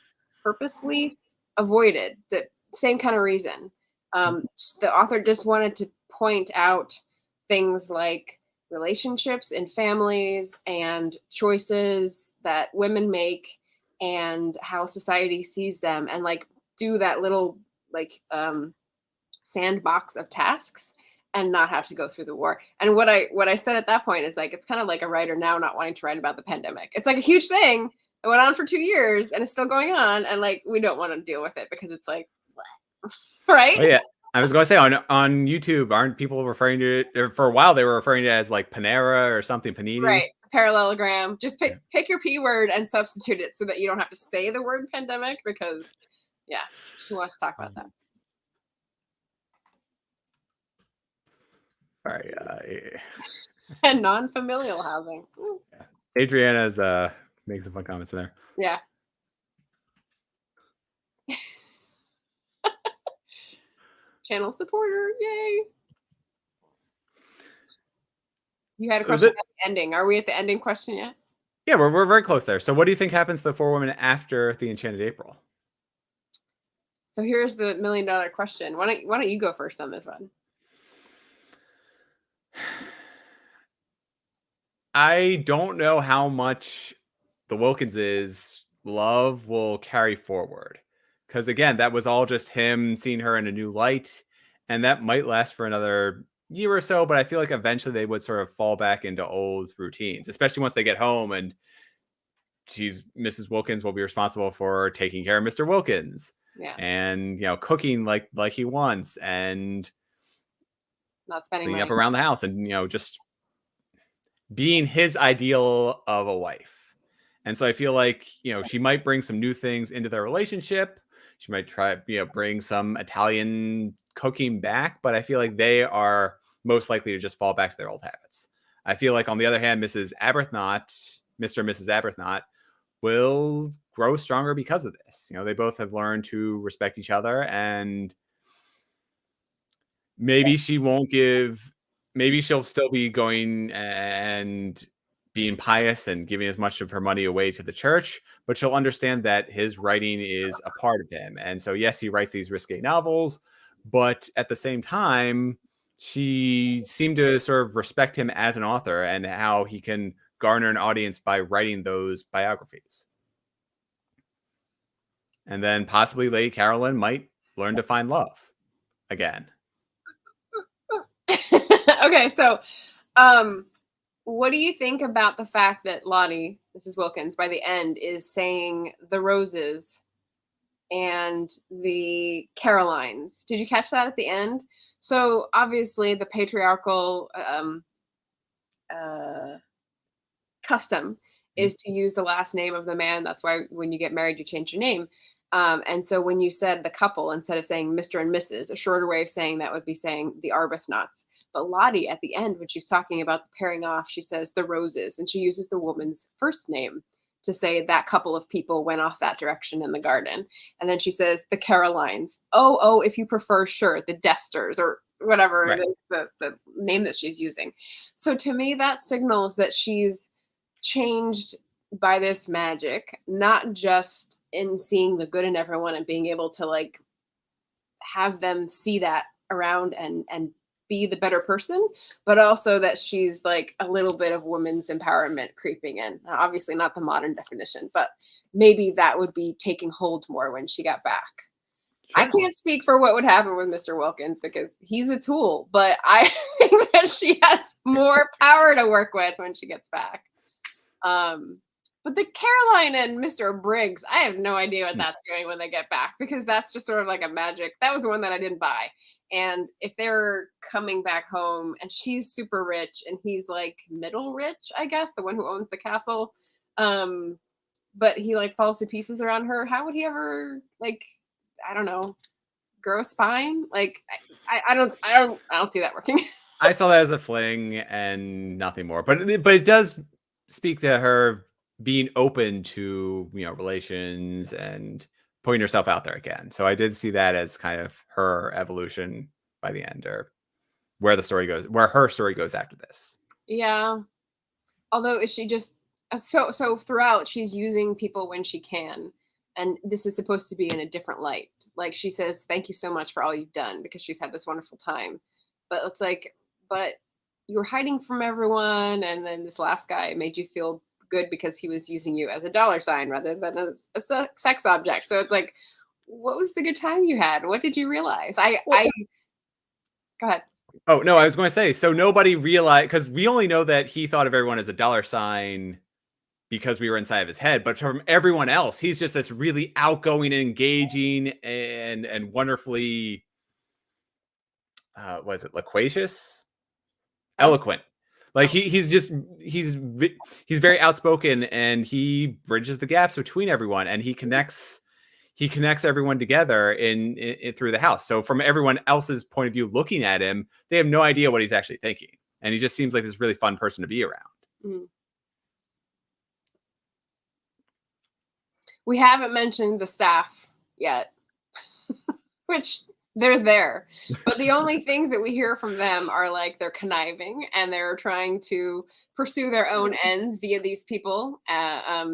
avoided. The same kind of reason. The author just wanted to point out things like relationships and families and choices that women make and how society sees them, and like do that little like sandbox of tasks and not have to go through the war. And what I said at that point is like, it's kind of like a writer now not wanting to write about the pandemic. It's like a huge thing. It went on for 2 years and it's still going on, and like we don't want to deal with it because it's like what? Right?
Oh yeah. I was going to say on YouTube, aren't people referring to it, or for a while they were referring to it as like Panera or something, Panini?
Right. Parallelogram. Just pick your P word and substitute it so that you don't have to say the word pandemic, because yeah, who wants to talk about that?
All right.
And non-familial housing.
Adriana's making some fun comments in there.
Yeah. Channel supporter, yay. You had a question at the ending. Are we at the ending question yet?
Yeah, we're very close there. So what do you think happens to the four women after the Enchanted April?
So here's the $1 million question. Why don't you go first on this one?
I don't know how much the Wilkinses' love will carry forward. Because again, that was all just him seeing her in a new light. And that might last for another year or so. But I feel like eventually they would sort of fall back into old routines, especially once they get home and Mrs. Wilkins will be responsible for taking care of Mr. Wilkins.
Yeah.
And, cooking like he wants, and
not spending
cleaning
money
up around the house, and, just being his ideal of a wife. And so I feel like, she might bring some new things into their relationship. She might try, bring some Italian cooking back, but I feel like they are most likely to just fall back to their old habits. I feel like, on the other hand, Mr. and Mrs. Arbuthnot will grow stronger because of this. They both have learned to respect each other, and maybe maybe she'll still be going and being pious and giving as much of her money away to the church, but she'll understand that his writing is a part of him. And so, yes, he writes these risque novels, but at the same time, she seemed to sort of respect him as an author and how he can garner an audience by writing those biographies. And then possibly Lady Caroline might learn to find love again.
Okay, so what do you think about the fact that Lottie, Mrs. Wilkins, by the end is saying the Roses and the Carolines? Did you catch that at the end? So obviously the patriarchal custom is to use the last name of the man. That's why when you get married, you change your name. And so when you said the couple, instead of saying Mr. and Mrs., a shorter way of saying that would be saying the Arbuthnot's. But Lottie, at the end, when she's talking about the pairing off, she says the Roses, and she uses the woman's first name to say that couple of people went off that direction in the garden. And then she says the Carolines. Oh, if you prefer, sure, the Desters, or whatever it is, the name that she's using. So to me, that signals that she's changed by this magic, not just in seeing the good in everyone and being able to like have them see that around and be the better person, but also that she's like a little bit of women's empowerment creeping in. Now, obviously not the modern definition, but maybe that would be taking hold more when she got back. Sure. I can't speak for what would happen with Mr. Wilkins because he's a tool, but I think that she has more power to work with when she gets back. But the Caroline and Mr. Briggs, I have no idea what that's doing when they get back, because that's just sort of like a magic. That was the one that I didn't buy. And if they're coming back home and she's super rich and he's like middle rich, I guess, the one who owns the castle, but he like falls to pieces around her, how would he ever like, I don't know, grow a spine? Like I don't see that working.
I saw that as a fling and nothing more. But it does speak to her being open to, you know, relations and putting herself out there again. So I did see that as kind of her evolution by the end, or where the story goes, where her story goes after this.
Yeah. Although is she just so throughout she's using people when she can, and this is supposed to be in a different light. Like she says, thank you so much for all you've done, because she's had this wonderful time. But it's like, but you were hiding from everyone, and then this last guy made you feel good because he was using you as a dollar sign rather than as a sex object. So it's like, what was the good time you had? What did you realize? Go ahead.
Oh, no, I was going to say, so nobody realized, because we only know that he thought of everyone as a dollar sign because we were inside of his head. But from everyone else, he's just this really outgoing and engaging and wonderfully, was it loquacious? Eloquent. Like he's very outspoken, and he bridges the gaps between everyone, and he connects everyone together in through the house. So from everyone else's point of view looking at him, they have no idea what he's actually thinking, and he just seems like this really fun person to be around.
Mm-hmm. We haven't mentioned the staff yet, which they're there, but the only things that we hear from them are like they're conniving and they're trying to pursue their own ends via these people.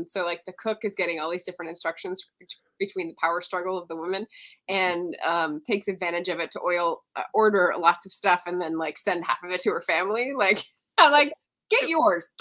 So like the cook is getting all these different instructions between the power struggle of the women, and takes advantage of it to order lots of stuff and then like send half of it to her family. Like I'm like, get yours.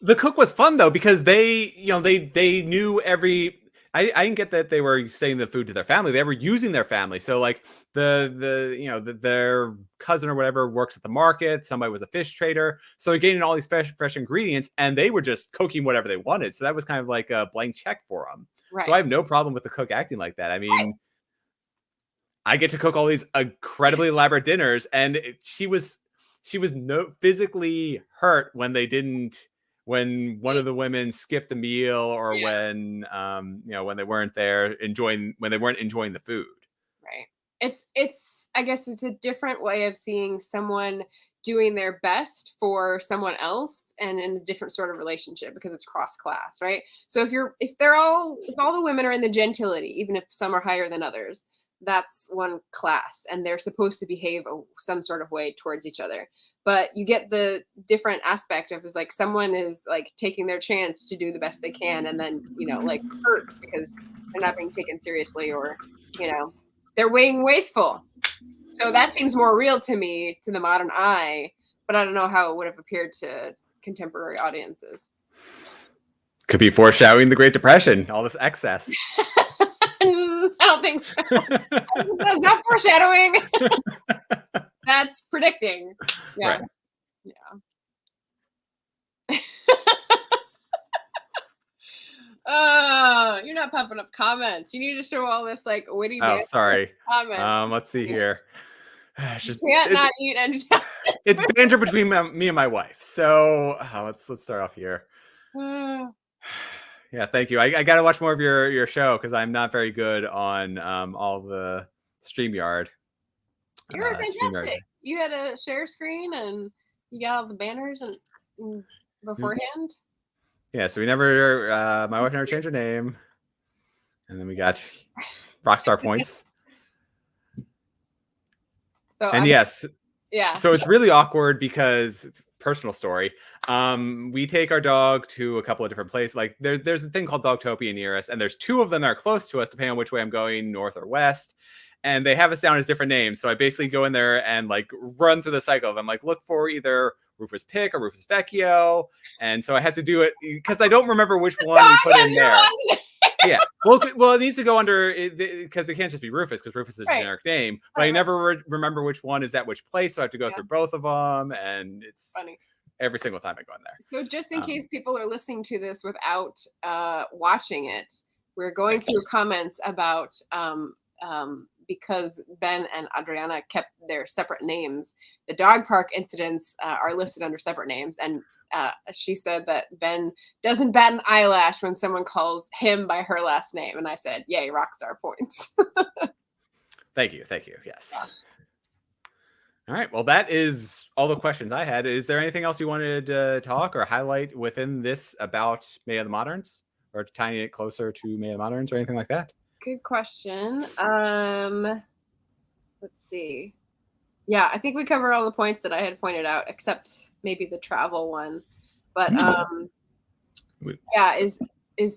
The cook was fun though, because they knew every. I didn't get that they were sending the food to their family. They were using their family. So like their cousin or whatever works at the market. Somebody was a fish trader. So they're getting all these fresh ingredients, and they were just cooking whatever they wanted. So that was kind of like a blank check for them. Right. So I have no problem with the cook acting like that. I mean, right. I get to cook all these incredibly elaborate dinners, and she was physically hurt when they didn't. When one of the women skipped the meal, or when they weren't enjoying the food.
Right. It's I guess it's a different way of seeing someone doing their best for someone else, and in a different sort of relationship, because it's cross class, right? So if all the women are in the gentility, even if some are higher than others, that's one class, and they're supposed to behave some sort of way towards each other. But you get the different aspect of is like someone is like taking their chance to do the best they can, and then like hurt because they're not being taken seriously, or they're being wasteful. So that seems more real to me, to the modern eye, but I don't know how it would have appeared to contemporary audiences.
Could be foreshadowing the Great Depression, all this excess.
I don't think so. Is that foreshadowing? That's predicting. Yeah. Right. Yeah. Oh, you're not popping up comments. You need to show all this like witty.
Oh, sorry. Comments. Let's see here.
Not eat.
It's banter between me and my wife. So let's start off here. Yeah, thank you. I got to watch more of your show because I'm not very good on all the StreamYard.
You were
StreamYard.
fantastic. You had a share screen and you got all the banners and beforehand.
Yeah, so we never, my wife never changed her name. And then we got Rockstar points.
So
And yes,
yeah.
so it's really awkward because personal story. We take our dog to a couple of different places. Like there's a thing called Dogtopia near us, and there's two of them that are close to us, depending on which way I'm going, north or west. And they have us down as different names. So I basically go in there and like run through the cycle of them, like look for either Rufus Pick or Rufus Vecchio. And so I had to do it because I don't remember which one we put in there. Yeah. Well, it needs to go under because it can't just be Rufus because Rufus is a generic name. But I never remember which one is at which place, so I have to go through both of them, and it's funny every single time I go in there.
So just in case people are listening to this without watching it, we're going through comments about because Ben and Adriana kept their separate names. The dog park incidents are listed under separate names, and she said that Ben doesn't bat an eyelash when someone calls him by her last name. And I said, yay, Rockstar points.
Thank you. Yes. Yeah. All right. Well, that is all the questions I had. Is there anything else you wanted to talk or highlight within this about May of the Moderns, or tying it closer to May of the Moderns or anything like that?
Good question. Let's see. Yeah, I think we covered all the points that I had pointed out, except maybe the travel one. But yeah, is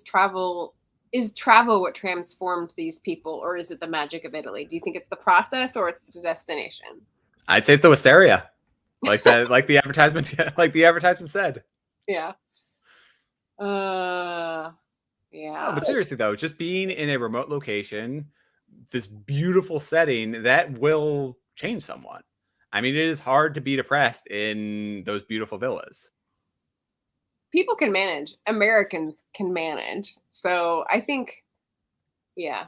travel what transformed these people, or is it the magic of Italy? Do you think it's the process or it's the destination?
I'd say it's the wisteria, like that, like the advertisement, like the advertisement said.
Yeah. Yeah.
Oh, but seriously though, just being in a remote location, this beautiful setting, that will change someone. I mean, it is hard to be depressed in those beautiful villas.
People can manage. Americans can manage. So I think, yeah.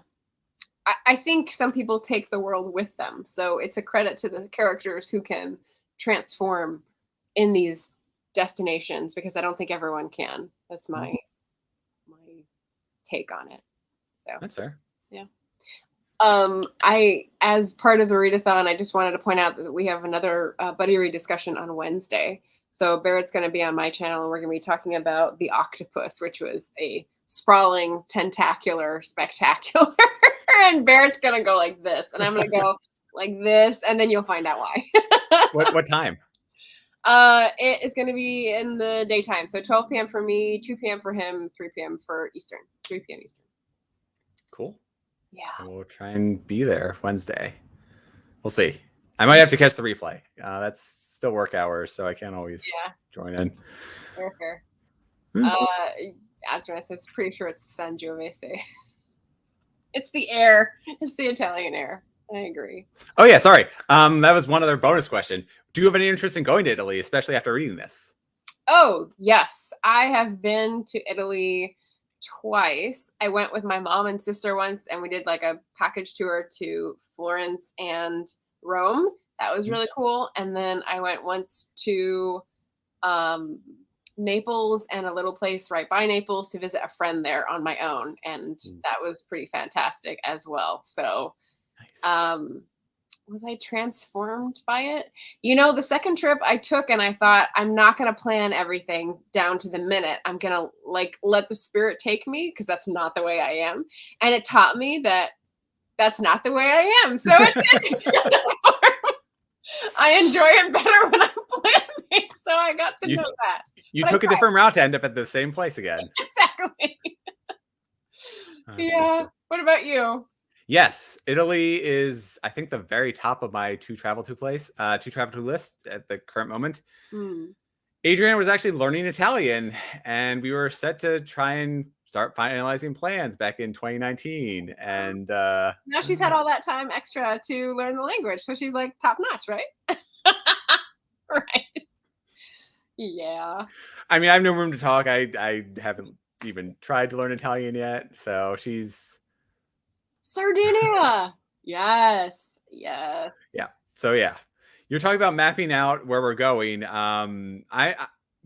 I think some people take the world with them. So it's a credit to the characters who can transform in these destinations, because I don't think everyone can. That's my take on it. So
that's fair.
Yeah. As part of the readathon, I just wanted to point out that we have another buddy read discussion on Wednesday. So Barrett's going to be on my channel, and we're going to be talking about The Octopus, which was a sprawling, tentacular, spectacular. And Barrett's going to go like this, and I'm going to go like this, and then you'll find out why.
What time?
It is going to be in the daytime. So 12 p.m. for me, 2 p.m. for him, 3 p.m. for Eastern. 3 p.m. Eastern.
Cool.
Yeah.
We'll try and be there Wednesday. We'll see. I might have to catch the replay. That's still work hours, so I can't always join in.
Fair. Adriana says, pretty sure it's the Sangiovese. It's the air. It's the Italian air. I agree.
Oh yeah, sorry. That was one other bonus question. Do you have any interest in going to Italy, especially after reading this?
Oh, yes. I have been to Italy twice. I went with my mom and sister once, and we did like a package tour to Florence and Rome. That was really cool. And then I went once to Naples and a little place right by Naples to visit a friend there on my own. And that was pretty fantastic as well. So nice. Was I transformed by it? You know, the second trip I took, and I thought, I'm not going to plan everything down to the minute. I'm going to like let the spirit take me, because that's not the way I am. And it taught me that that's not the way I am. So I enjoy it better when I'm planning. So I got to know that.
You took a different route to end up at the same place again.
Exactly. Yeah. What about you?
Yes, Italy is, I think, the very top of my to travel to list at the current moment. Adriana was actually learning Italian, and we were set to try and start finalizing plans back in 2019. And
now she's had all that time extra to learn the language, so she's like top notch, right? Right. Yeah.
I mean, I have no room to talk. I haven't even tried to learn Italian yet, so she's.
Sardinia. Yes.
Yeah. So yeah, you're talking about mapping out where we're going.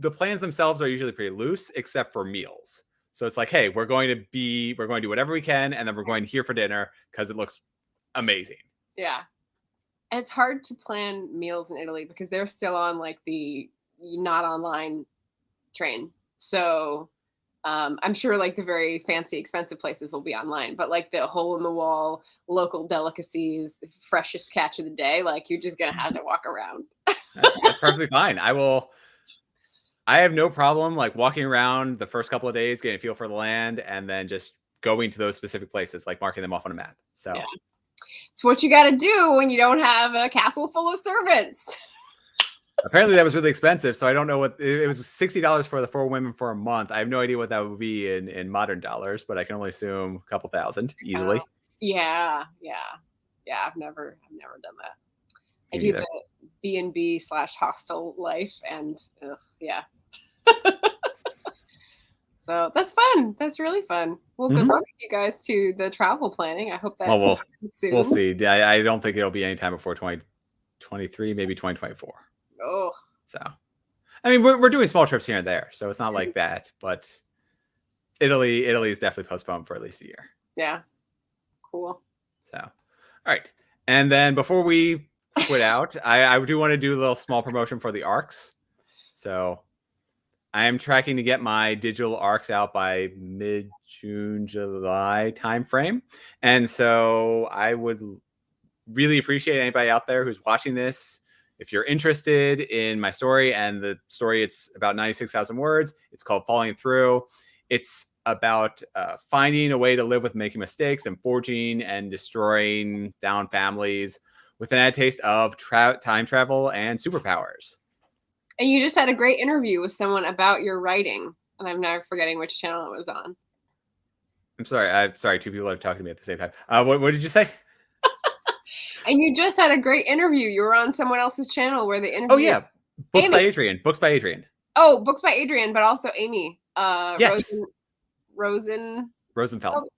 the plans themselves are usually pretty loose, except for meals. So it's like, hey, we're going to do whatever we can, and then we're going here for dinner because it looks amazing.
Yeah. It's hard to plan meals in Italy because they're still on like the not online train. So I'm sure like the very fancy, expensive places will be online, but like the hole in the wall, local delicacies, freshest catch of the day, like you're just gonna have to walk around.
That's perfectly fine. I have no problem like walking around the first couple of days, getting a feel for the land, and then just going to those specific places, like marking them off on a map. So
Yeah. It's what you got to do when you don't have a castle full of servants.
apparently that was really expensive. So I don't know what it was. $60 for the 4 women for a month. I have no idea what that would be in modern dollars, but I can only assume a couple thousand easily.
Yeah. I've never done that. I
Me
do
neither.
the B&B/hostel life, and yeah. So that's fun. That's really fun. Well, good luck, you guys, to the travel planning. I hope that
Well,
happens soon.
we'll see. I don't think it'll be any time before 2023, maybe 2024.
Oh,
So, I mean, we're doing small trips here and there, so it's not like that. But Italy is definitely postponed for at least a year.
yeah. Cool.
So, all right. And then before we quit out, I do want to do a little small promotion for the ARCs. So I am tracking to get my digital ARCs out by mid-June, July timeframe. And so I would really appreciate anybody out there who's watching this. If you're interested in my story, and the story, it's about 96,000 words. It's called Falling Through. It's about finding a way to live with making mistakes and forging and destroying down families with an added taste of time travel and superpowers.
And you just had a great interview with someone about your writing, and I'm now forgetting which channel it was on.
I'm sorry. 2 people are talking to me at the same time. What did you say?
And you just had a great interview. You were on someone else's channel where they interviewed.
Oh yeah, Books
Amy.
by Adrian. Books by Adrian.
Oh, Books by Adrian, but also Amy.
Yes.
Rosenfeld.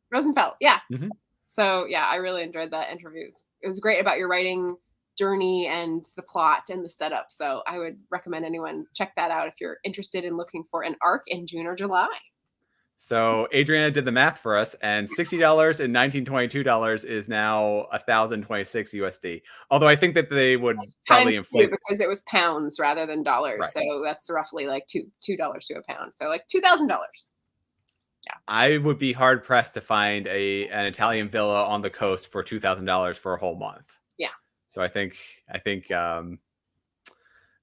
Yeah.
Mm-hmm.
So yeah, I really enjoyed that interview. It was great about your writing journey and the plot and the setup. So I would recommend anyone check that out if you're interested in looking for an arc in June or July.
So Adriana did the math for us, and $60 and $1,922 is now 1,026 USD. Although I think that they would probably inflate
because it was pounds rather than dollars. Right. So that's roughly like $2 to a pound. So like $2,000. Yeah.
I would be hard pressed to find an Italian villa on the coast for $2,000 for a whole month.
Yeah.
So I think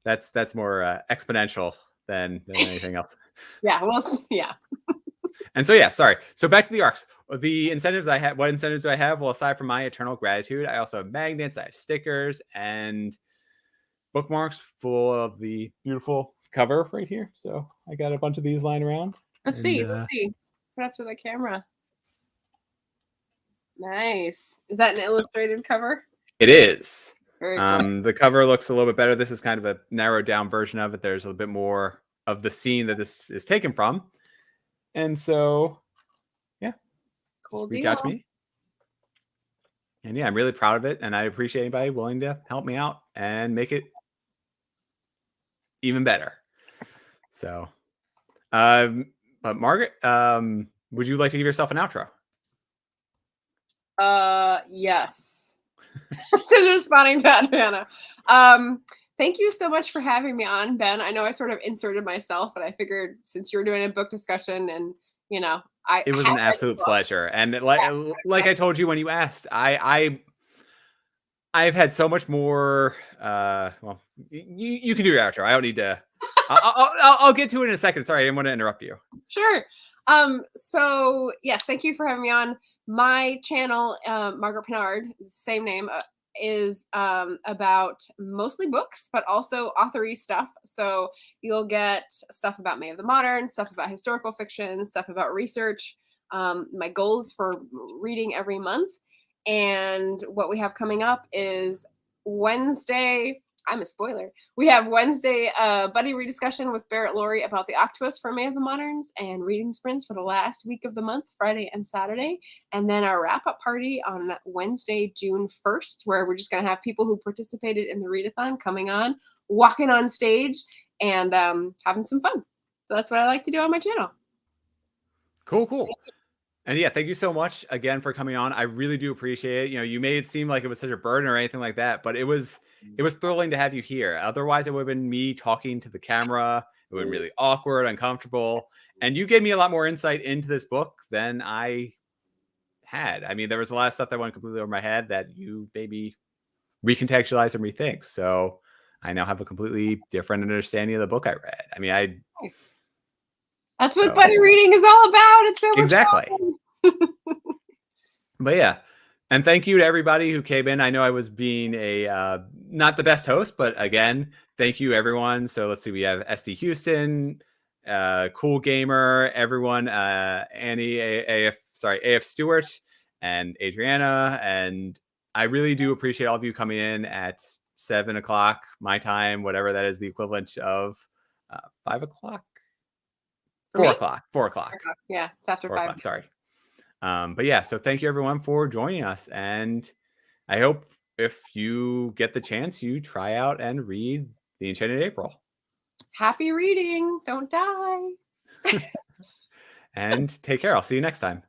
that's more exponential than anything else.
Yeah. Well, yeah.
And so, yeah, sorry. So back to the ARCs. The incentives I have, what incentives do I have? Well, aside from my eternal gratitude, I also have magnets, I have stickers, and bookmarks full of the beautiful cover right here. So I got a bunch of these lying around.
Let's see. Put up to the camera. Nice. Is that an illustrated cover?
It is.
Very cool.
The cover looks a little bit better. This is kind of a narrowed down version of it. There's a little bit more of the scene that this is taken from. And so, yeah,
cool.
Reach out to me. And yeah, I'm really proud of it. And I appreciate anybody willing to help me out and make it even better. So, but Margaret, would you like to give yourself an outro?
Yes. Just responding to Adriana. Thank you so much for having me on, Ben. I know I sort of inserted myself, but I figured since you're doing a book discussion and,
it was an absolute pleasure. And like I told you when you asked, I've had so much more, well, you can do your outro. I don't need to, I'll get to it in a second. Sorry, I didn't want to interrupt you.
Sure. So yes, thank you for having me on. My channel, Margaret Pinard, same name, is about mostly books, but also authory stuff. So you'll get stuff about May of the Modern, stuff about historical fiction, stuff about research. My goals for reading every month. And what we have coming up is Wednesday. I'm a spoiler. We have Wednesday buddy rediscussion with Barrett Laurie about the Octopus for May of the Moderns, and reading sprints for the last week of the month, Friday and Saturday. And then our wrap-up party on Wednesday, June 1st, where we're just going to have people who participated in the Readathon coming on, walking on stage, and having some fun. So that's what I like to do on my channel.
Cool. And yeah, thank you so much again for coming on. I really do appreciate it. You know, you made it seem like it was such a burden or anything like that, but it was thrilling to have you here. Otherwise, it would have been me talking to the camera. It would have been really awkward, uncomfortable. And you gave me a lot more insight into this book than I had. I mean, there was a lot of stuff that went completely over my head that you maybe recontextualize and rethink. So I now have a completely different understanding of the book I read. I mean,
Nice. That's what buddy reading is all about. It's so much
exactly.
fun.
But yeah, and thank you to everybody who came in. I know I was being a not the best host, but again, thank you everyone. So let's see, we have SD Houston, Cool Gamer, everyone, Annie, AF Stewart, and Adriana, and I really do appreciate all of you coming in at 7 o'clock my time, whatever that is, the equivalent of 5 o'clock. 4 o'clock. 4 o'clock.
Yeah, it's after
4
5.
o'clock, sorry. But yeah, so thank you everyone for joining us. And I hope if you get the chance, you try out and read The Enchanted April.
Happy reading. Don't die.
And take care. I'll see you next time.